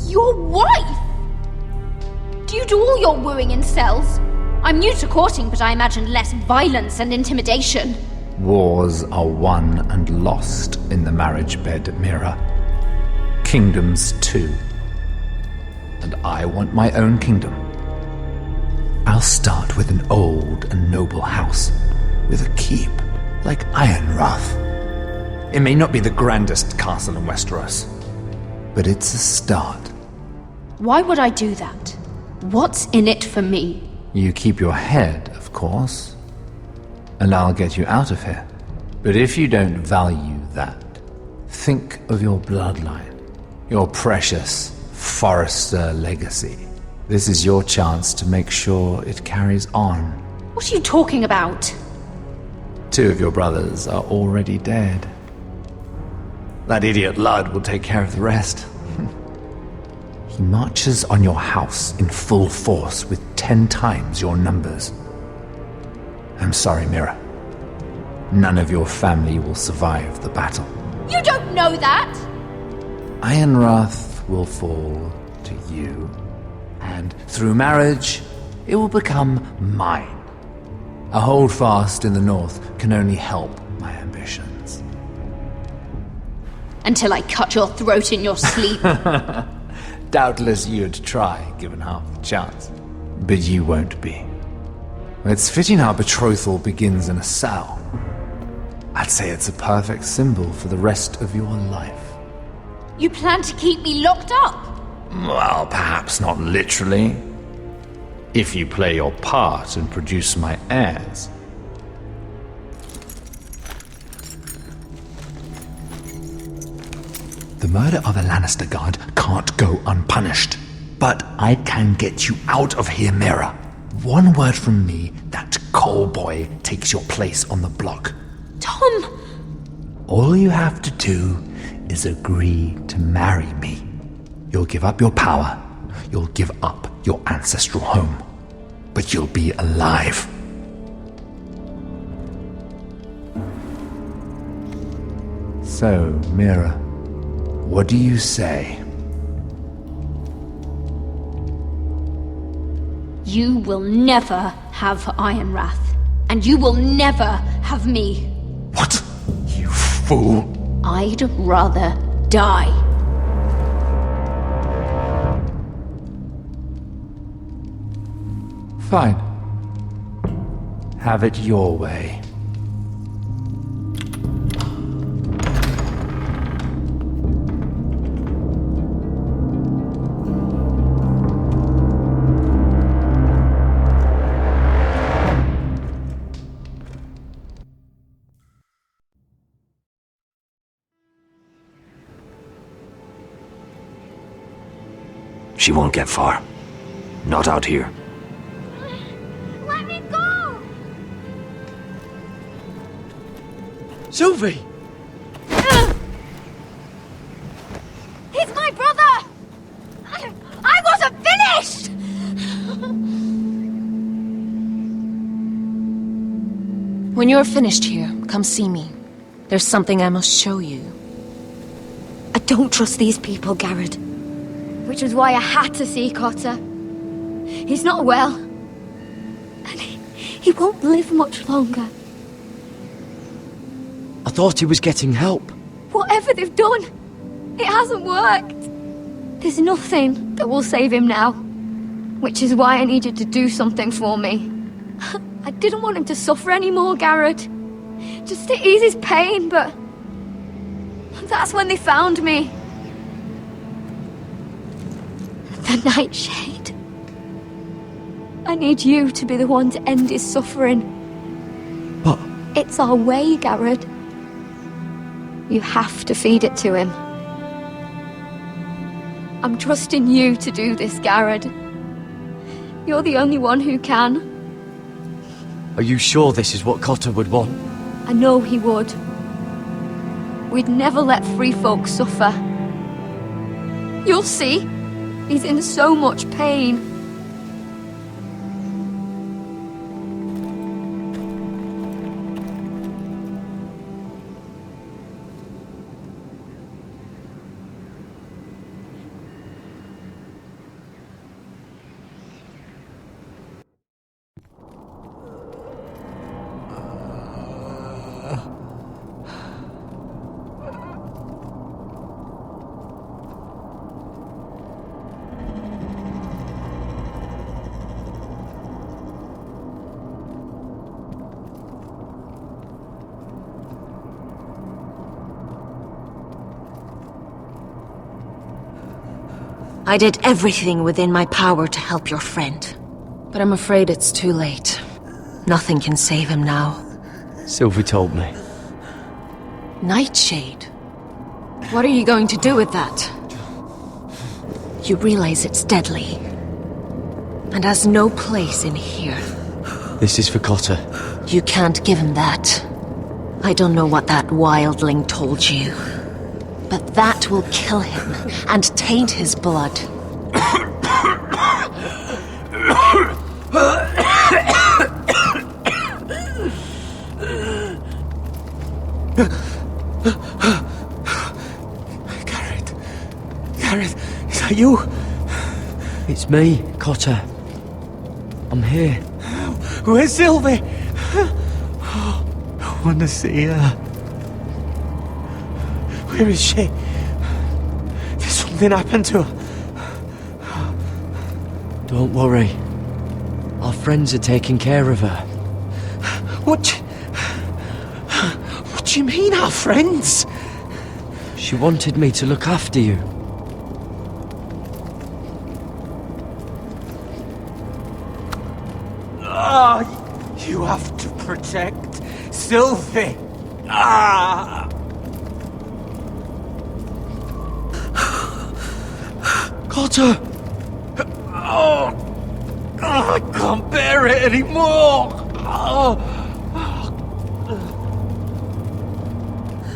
Your wife? Do you do all your wooing in cells? I'm new to courting, but I imagined less violence and intimidation. Wars are won and lost in the marriage bed, Mira. Kingdoms too. And I want my own kingdom. I'll start with an old and noble house, with a keep, like Ironrath. It may not be the grandest castle in Westeros, but it's a start. Why would I do that? What's in it for me? You keep your head, of course. And I'll get you out of here. But if you don't value that, think of your bloodline, your precious Forrester legacy. This is your chance to make sure it carries on. What are you talking about? 2 of your brothers are already dead. That idiot Ludd will take care of the rest. He marches on your house in full force with 10 times your numbers. I'm sorry, Mira. None of your family will survive the battle. You don't know that! Ironrath will fall to you, and through marriage, it will become mine. A holdfast in the north can only help my ambitions. Until I cut your throat in your sleep. Doubtless you'd try, given half the chance. But you won't be. It's fitting our betrothal begins in a cell. I'd say it's a perfect symbol for the rest of your life. You plan to keep me locked up? Well, perhaps not literally. If you play your part and produce my heirs. The murder of a Lannister guard can't go unpunished. But I can get you out of here, Mira. One word from me, that coal boy takes your place on the block. Tom! All you have to do is agree to marry me. You'll give up your power. You'll give up your ancestral home. But you'll be alive. So, Mira, what do you say? You will never have Ironwrath. And you will never have me. What? You fool! I'd rather die. Fine. Have it your way. She won't get far. Not out here. Let me go! Sylvie! He's my brother! I wasn't finished! When you're finished here, come see me. There's something I must show you. I don't trust these people, Garrett. Which was why I had to see Cotter. He's not well. And he won't live much longer. I thought he was getting help. Whatever they've done, it hasn't worked. There's nothing that will save him now. Which is why I needed to do something for me. I didn't want him to suffer anymore, Garrett. Just to ease his pain, but that's when they found me. The Nightshade. I need you to be the one to end his suffering. But it's our way, Garrett. You have to feed it to him. I'm trusting you to do this, Garrett. You're the only one who can. Are you sure this is what Cotter would want? I know he would. We'd never let free folk suffer. You'll see. He's in so much pain. I did everything within my power to help your friend. But I'm afraid it's too late. Nothing can save him now. Sylvie told me. Nightshade? What are you going to do with that? You realize it's deadly. And has no place in here. This is for Cotter. You can't give him that. I don't know what that wildling told you. But that will kill him and taint his blood. Garrett, is that you? It's me, Cotter. I'm here. Where's Sylvie? Oh, I want to see her. Where is she? Did something happen to her? Don't worry. Our friends are taking care of her. What do you mean, our friends? She wanted me to look after you. You have to protect Sylvie. Ah! Cotter! Oh! I can't bear it anymore! Oh.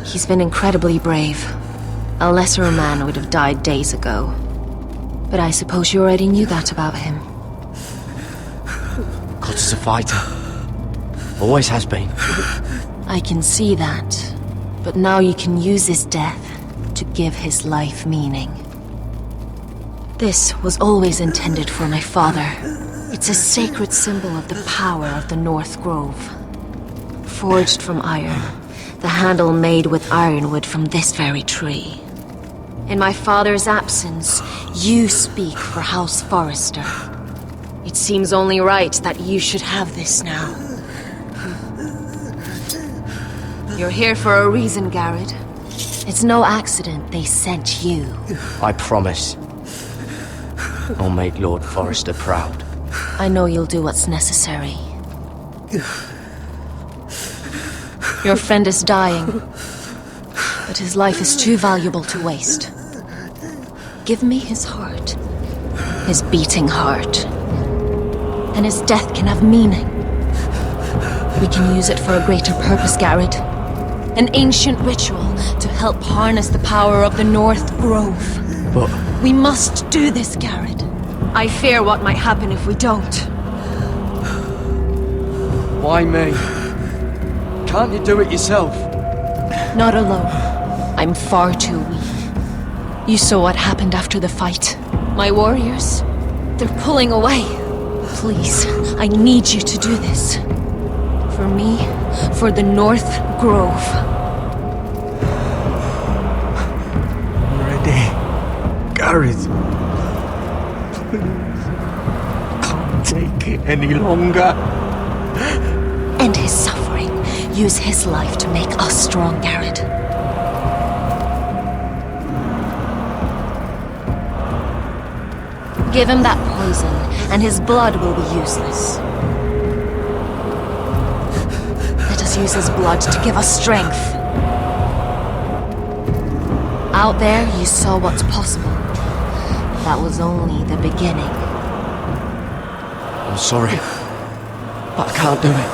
He's been incredibly brave. A lesser man would have died days ago. But I suppose you already knew that about him. Cotter's a fighter. Always has been. I can see that. But now you can use his death to give his life meaning. This was always intended for my father. It's a sacred symbol of the power of the North Grove. Forged from iron, the handle made with ironwood from this very tree. In my father's absence, you speak for House Forrester. It seems only right that you should have this now. You're here for a reason, Garrett. It's no accident they sent you. I promise. I'll make Lord Forrester proud. I know you'll do what's necessary. Your friend is dying, but his life is too valuable to waste. Give me his heart, his beating heart, and his death can have meaning. We can use it for a greater purpose, Garrett. An ancient ritual to help harness the power of the North Grove. But we must do this, Garrett. I fear what might happen if we don't. why me? Can't you do it yourself? Not alone. I'm far too weak. You saw what happened after the fight. My warriors, they're pulling away. Please, I need you to do this. For me, for the North Grove. Ready. Gareth. Please. Can't take it any longer. End his suffering. Use his life to make us strong, Garrett. Give him that poison, and his blood will be useless. Let us use his blood to give us strength. Out there, you saw what's possible. That was only the beginning. I'm sorry, but I can't do it.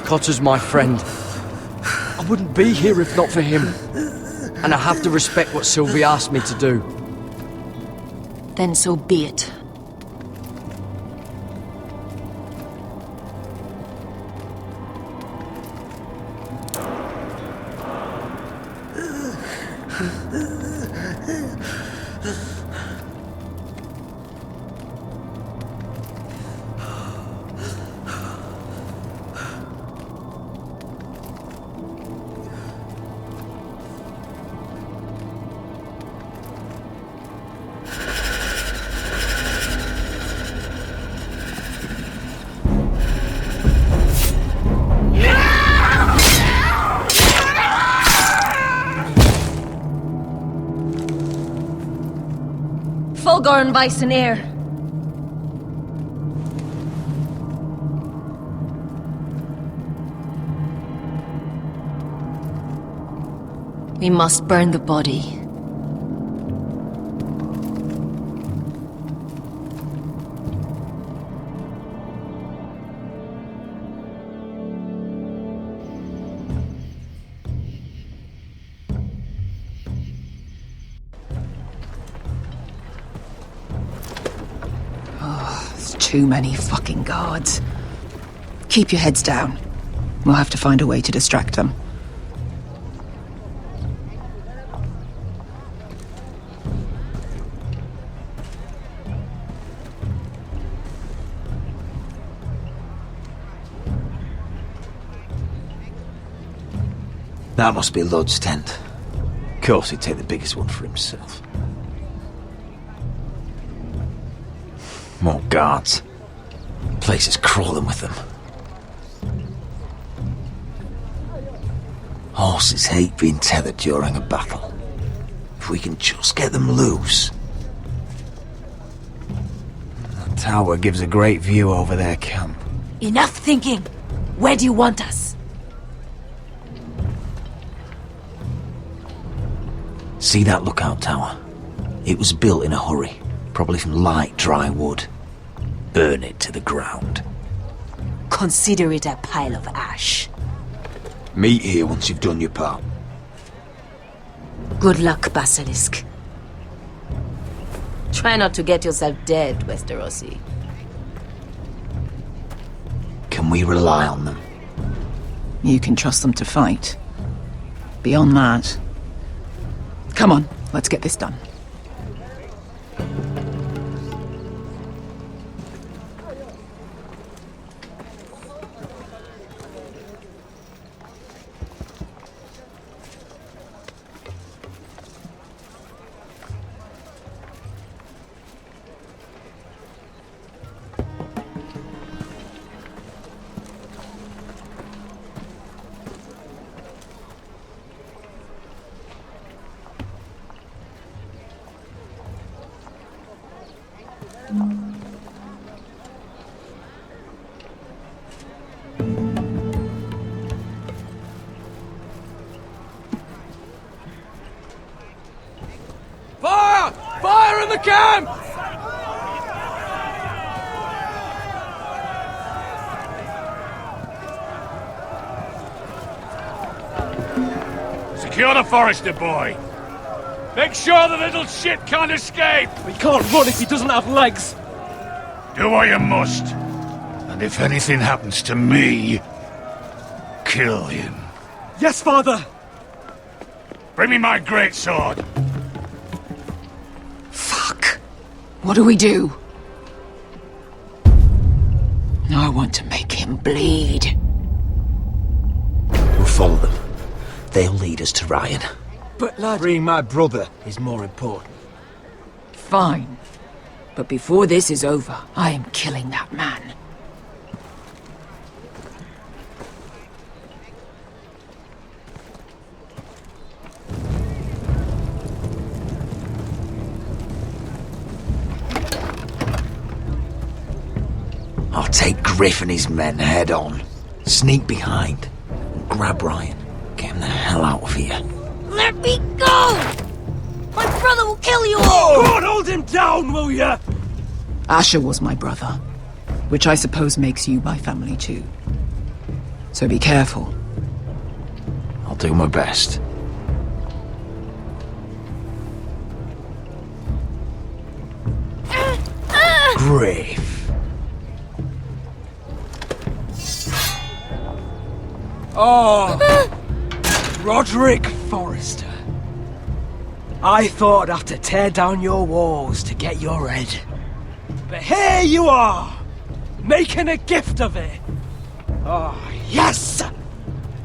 Cotter's my friend. I wouldn't be here if not for him. And I have to respect what Sylvie asked me to do. Then so be it. Fulgorn Bison Air. We must burn the body. Too many fucking guards. Keep your heads down. We'll have to find a way to distract them. That must be Lud's tent. Of course he'd take the biggest one for himself. More guards. The place is crawling with them. Horses hate being tethered during a battle. If we can just get them loose. The tower gives a great view over their camp. Enough thinking! Where do you want us? See that lookout tower? It was built in a hurry, probably from light, dry wood. Burn it to the ground. Consider it a pile of ash. Meet here once you've done your part. Good luck, Basilisk. Try not to get yourself dead, Westerosi. Can we rely on them? You can trust them to fight. Beyond that... Come on, let's get this done. Fire! Fire in the camp! Secure the Forester boy. Make sure the little shit can't escape. He can't run if he doesn't have legs. Do what you must. And if anything happens to me, kill him. Yes, father. Bring me my greatsword. What do we do? I want to make him bleed. We'll follow them. They'll lead us to Ryan. But lad... Freeing my brother is more important. Fine. But before this is over, I am killing that man. I'll take Griff and his men head on. Sneak behind. And grab Ryan. Get him the hell out of here. Let me go! My brother will kill you all! God, hold him down, will ya? Asher was my brother, which I suppose makes you my family too. So be careful. I'll do my best. Griff. Oh, Roderick Forrester. I thought I'd have to tear down your walls to get your head. But here you are, making a gift of it. Oh, yes!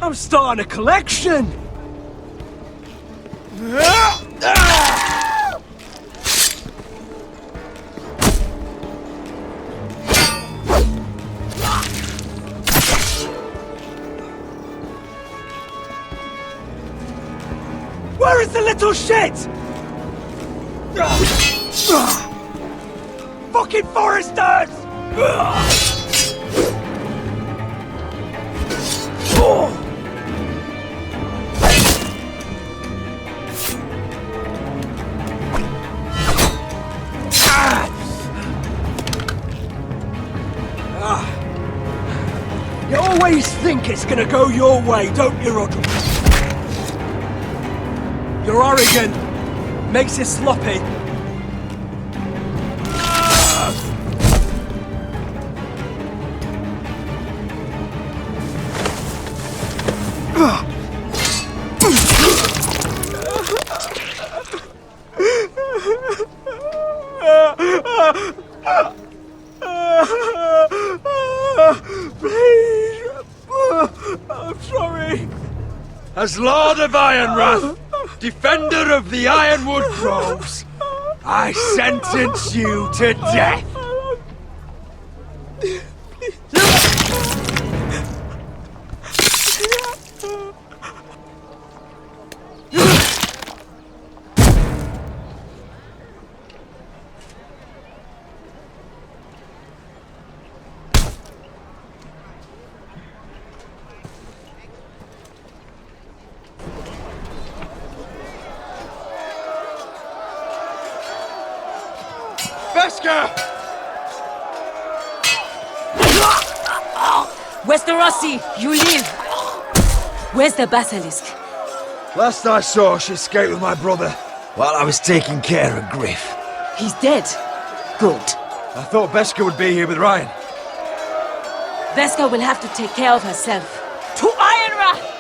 I'm starting a collection! Where is the little shit? Fucking Foresters! You always think it's gonna go your way, don't you, Roderick? You're arrogant. Makes you sloppy. Please. I'm sorry. As Lord of Ironrath, defender of the Ironwood Groves, I sentence you to death. Veska! Westerosi, you live! Where's the basilisk? Last I saw, she escaped with my brother while I was taking care of Griff. He's dead. Good. I thought Veska would be here with Ryan. Veska will have to take care of herself. To Ironrath!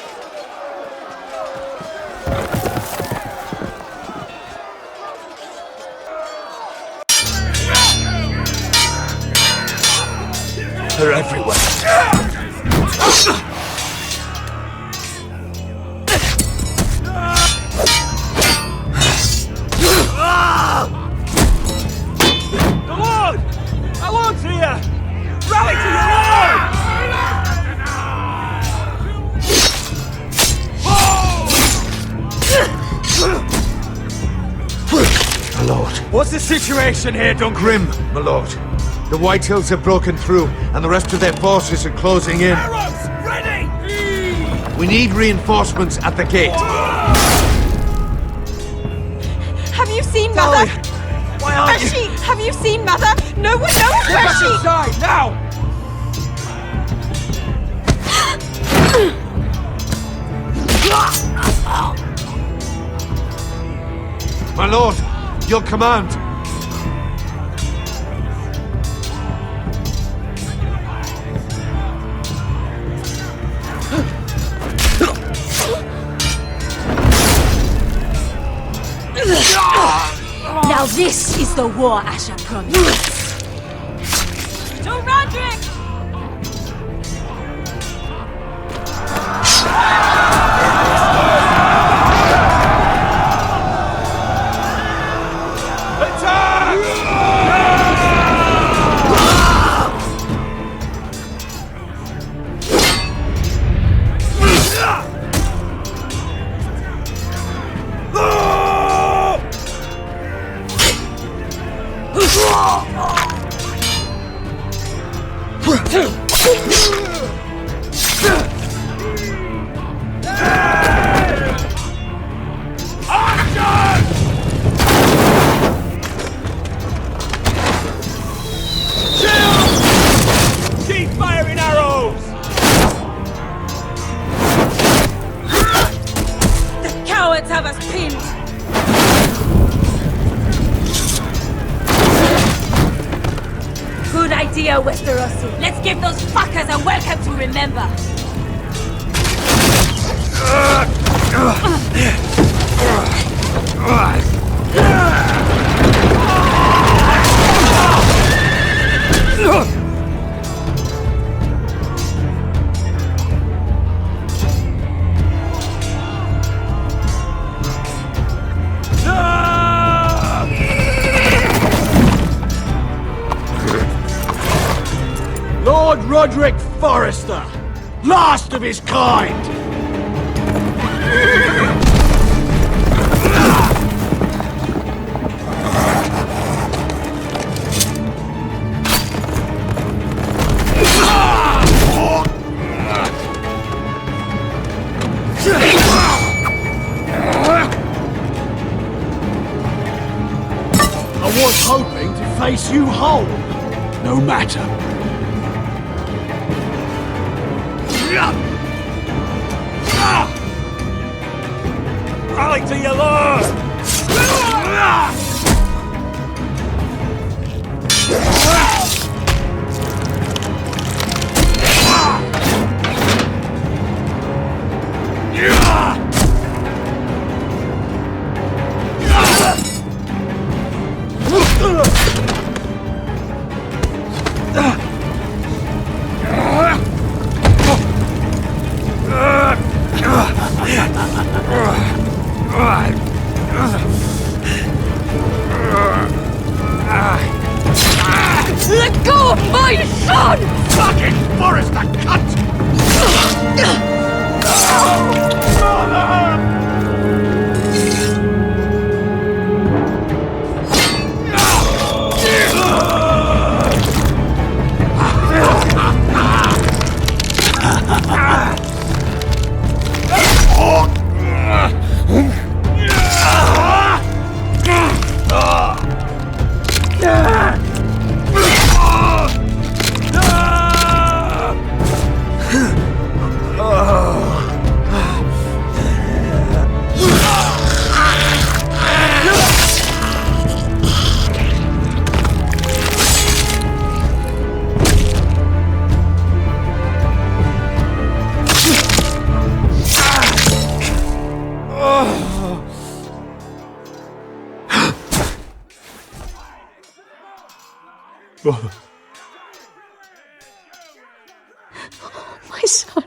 They're everywhere. The Lord! Our Lord's here! Rally to your Lord! My lord. What's the situation here, Duncan? Grim, my lord. The Whitehills have broken through, and the rest of their forces are closing in. Arrows, ready! We need reinforcements at the gate. Have you seen Mother? Why aren't Where's she? Have you seen Mother? No one knows Get where back she... inside, now! My lord, your command. Now this is the war Asher promised. To Roderick! Keep firing arrows! The cowards have us pinned! Good idea, Westerosi. Let's give those fuckers a welcome to remember. Lord Roderick Forrester, last of his kind! I was hoping to face you whole. No matter. Rally to your Lord! Let go of my son! Fucking Forrester cunt! Brother. My son.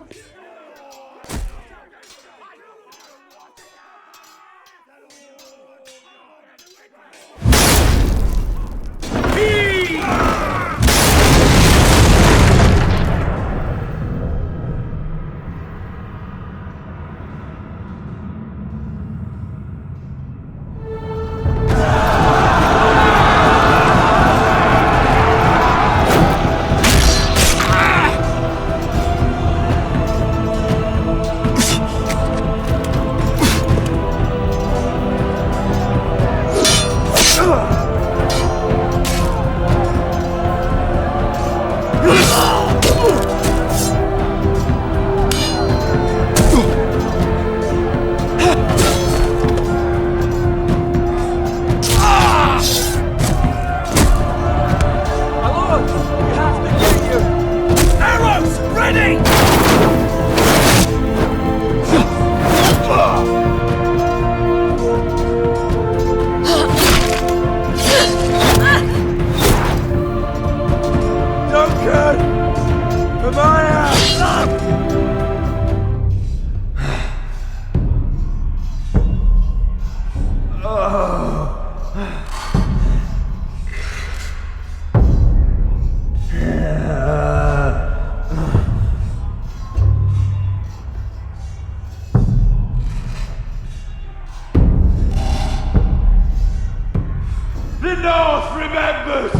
The North remembers!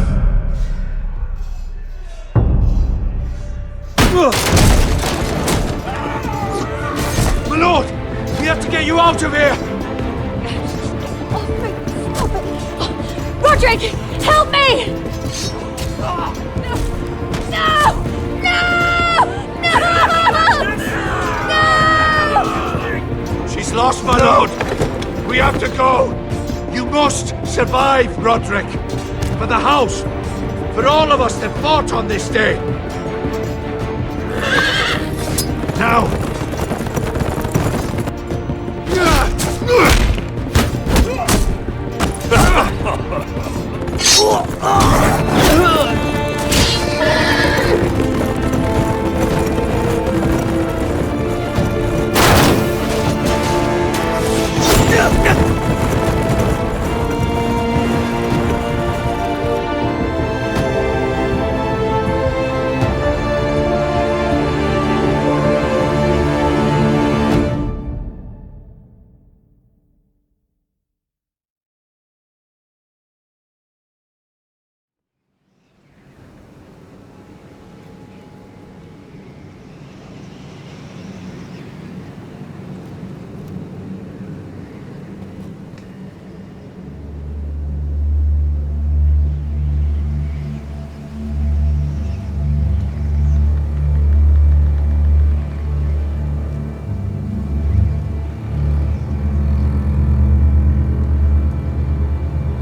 My lord! We have to get you out of here! Roderick! Help me! No! No! No! No! She's lost, my lord! We have to go! You must survive, Roderick! For the house! For all of us that fought on this day! Now!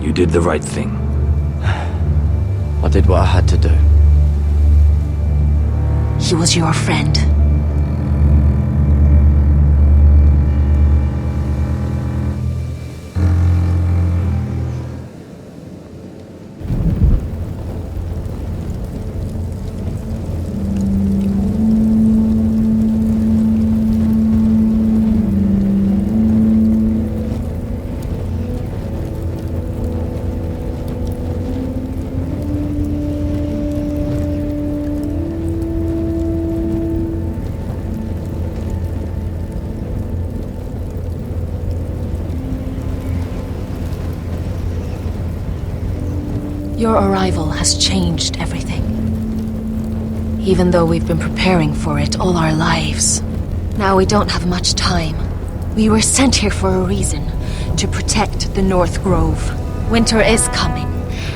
You did the right thing. I did what I had to do. He was your friend. Your arrival has changed everything. Even though we've been preparing for it all our lives. Now we don't have much time. We were sent here for a reason. To protect the North Grove. Winter is coming,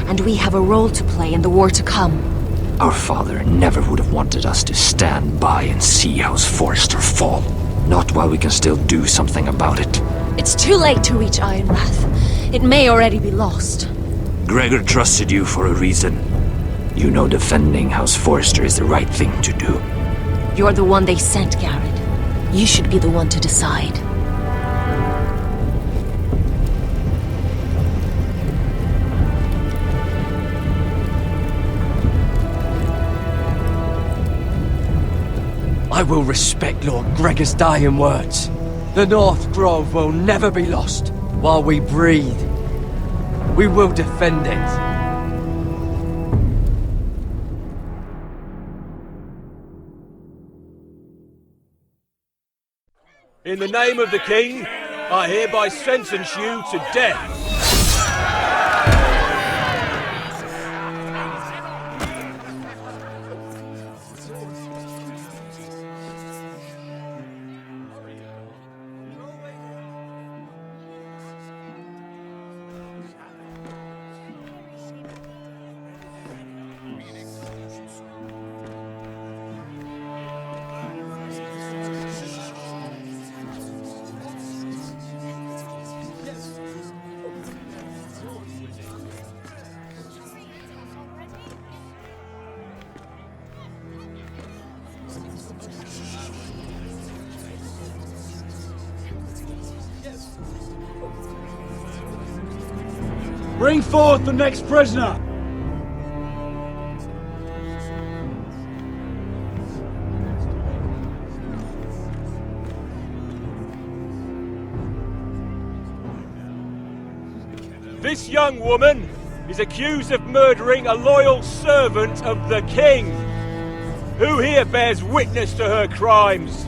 and we have a role to play in the war to come. Our father never would have wanted us to stand by and see House Forrester fall. Not while we can still do something about it. It's too late to reach Ironwrath. It may already be lost. Gregor trusted you for a reason. You know defending House Forrester is the right thing to do. You're the one they sent, Garrett. You should be the one to decide. I will respect Lord Gregor's dying words. The North Grove will never be lost while we breathe. We will defend it. In the name of the King, I hereby sentence you to death. Bring forth the next prisoner! This young woman is accused of murdering a loyal servant of the King. Who here bears witness to her crimes?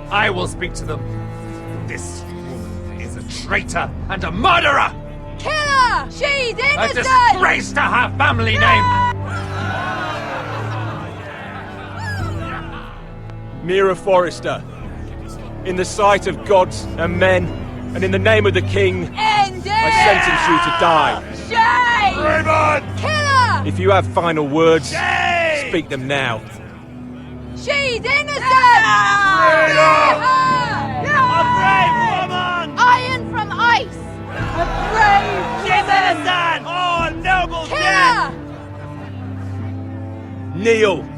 I will speak to them. This woman is a traitor and a murderer! Kill her! She's innocent! A disgrace to her family name! Mira Forrester, in the sight of gods and men, and in the name of the King, I sentence you to die. Shame! Raymond! Kill her! If you have final words, speak them now. She's innocent! Freedom! A brave woman! Iron from ice! A brave She's innocent! Oh, noble Kill death! her! Kneel!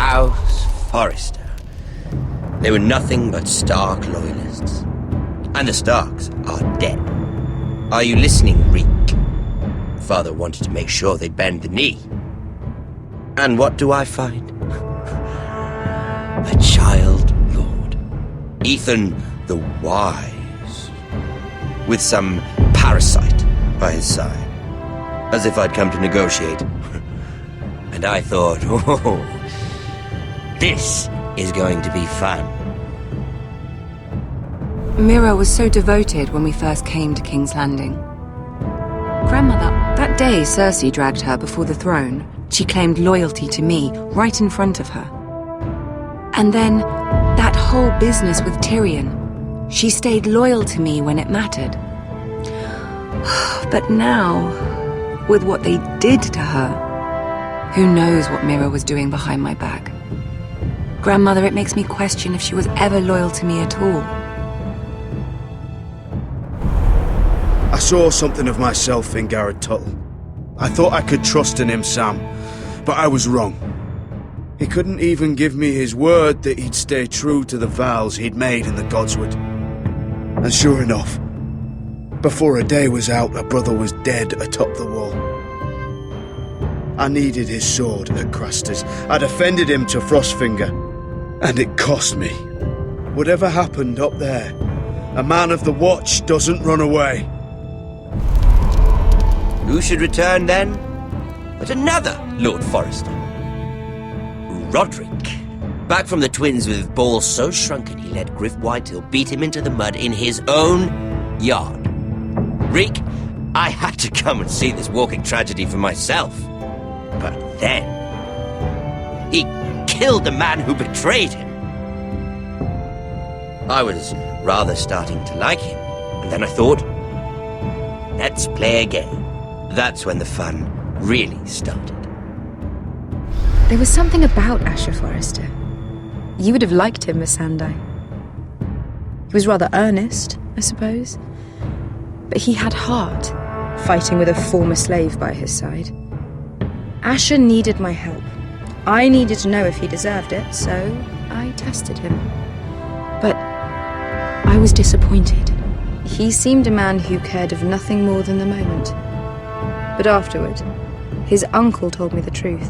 House Forrester. They were nothing but Stark loyalists. And the Starks are dead. Are you listening, Reek? Father wanted to make sure they bend the knee. And what do I find? A child lord. Ethan the Wise. With some parasite by his side. As if I'd come to negotiate. And I thought, oh, this is going to be fun. Mira was so devoted when we first came to King's Landing. Grandmother, that day Cersei dragged her before the throne, she claimed loyalty to me right in front of her. And then, that whole business with Tyrion, she stayed loyal to me when it mattered. But now, with what they did to her, who knows what Mira was doing behind my back? Grandmother, it makes me question if she was ever loyal to me at all. I saw something of myself in Garrett Tuttle. I thought I could trust in him, Sam, but I was wrong. He couldn't even give me his word that he'd stay true to the vows he'd made in the Godswood. And sure enough, before a day was out, a brother was dead atop the wall. I needed his sword at Craster's. I defended him to Frostfinger, and it cost me. Whatever happened up there, a man of the Watch doesn't run away. Who should return then? But another Lord Forrester. Roderick. Back from the Twins with balls so shrunken he let Griff Whitetail beat him into the mud in his own yard. Reek, I had to come and see this walking tragedy for myself. But then, he killed the man who betrayed him. I was rather starting to like him, and then I thought, let's play a game. That's when the fun really started. There was something about Asher Forrester. You would have liked him, Miss Sandai. He was rather earnest, I suppose. But he had heart, fighting with a former slave by his side. Asher needed my help. I needed to know if he deserved it, so I tested him. But I was disappointed. He seemed a man who cared of nothing more than the moment. But afterward, his uncle told me the truth.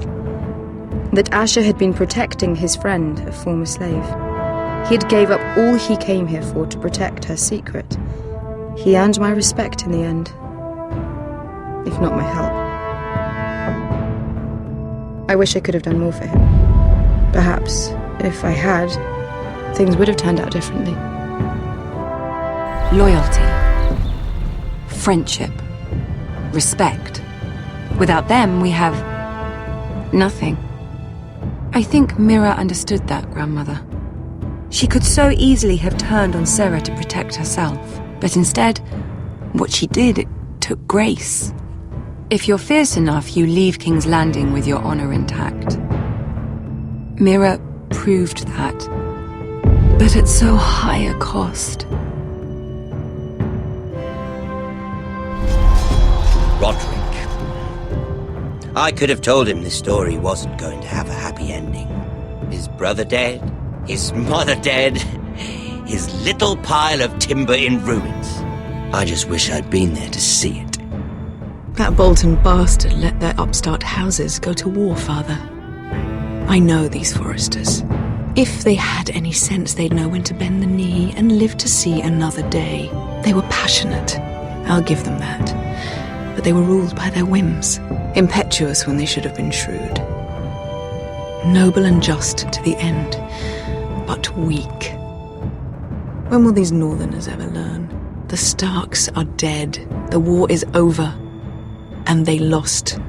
That Asher had been protecting his friend, a former slave. He had gave up all he came here for to protect her secret. He earned my respect in the end, if not my help. I wish I could have done more for him. Perhaps, if I had, things would have turned out differently. Loyalty, friendship, respect. Without them, we have nothing. I think Mira understood that, Grandmother. She could so easily have turned on Sarah to protect herself, but instead, what she did, it took grace. If you're fierce enough, you leave King's Landing with your honor intact. Mira proved that, but at so high a cost. Roderick. I could have told him this story wasn't going to have a happy ending. His brother dead, his mother dead, his little pile of timber in ruins. I just wish I'd been there to see it. That Bolton bastard let their upstart houses go to war, Father. I know these Forresters. If they had any sense, they'd know when to bend the knee and live to see another day. They were passionate. I'll give them that. But they were ruled by their whims. Impetuous when they should have been shrewd. Noble and just to the end, but weak. When will these Northerners ever learn? The Starks are dead. The war is over. And they lost.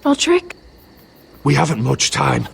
Roderick? We haven't much time.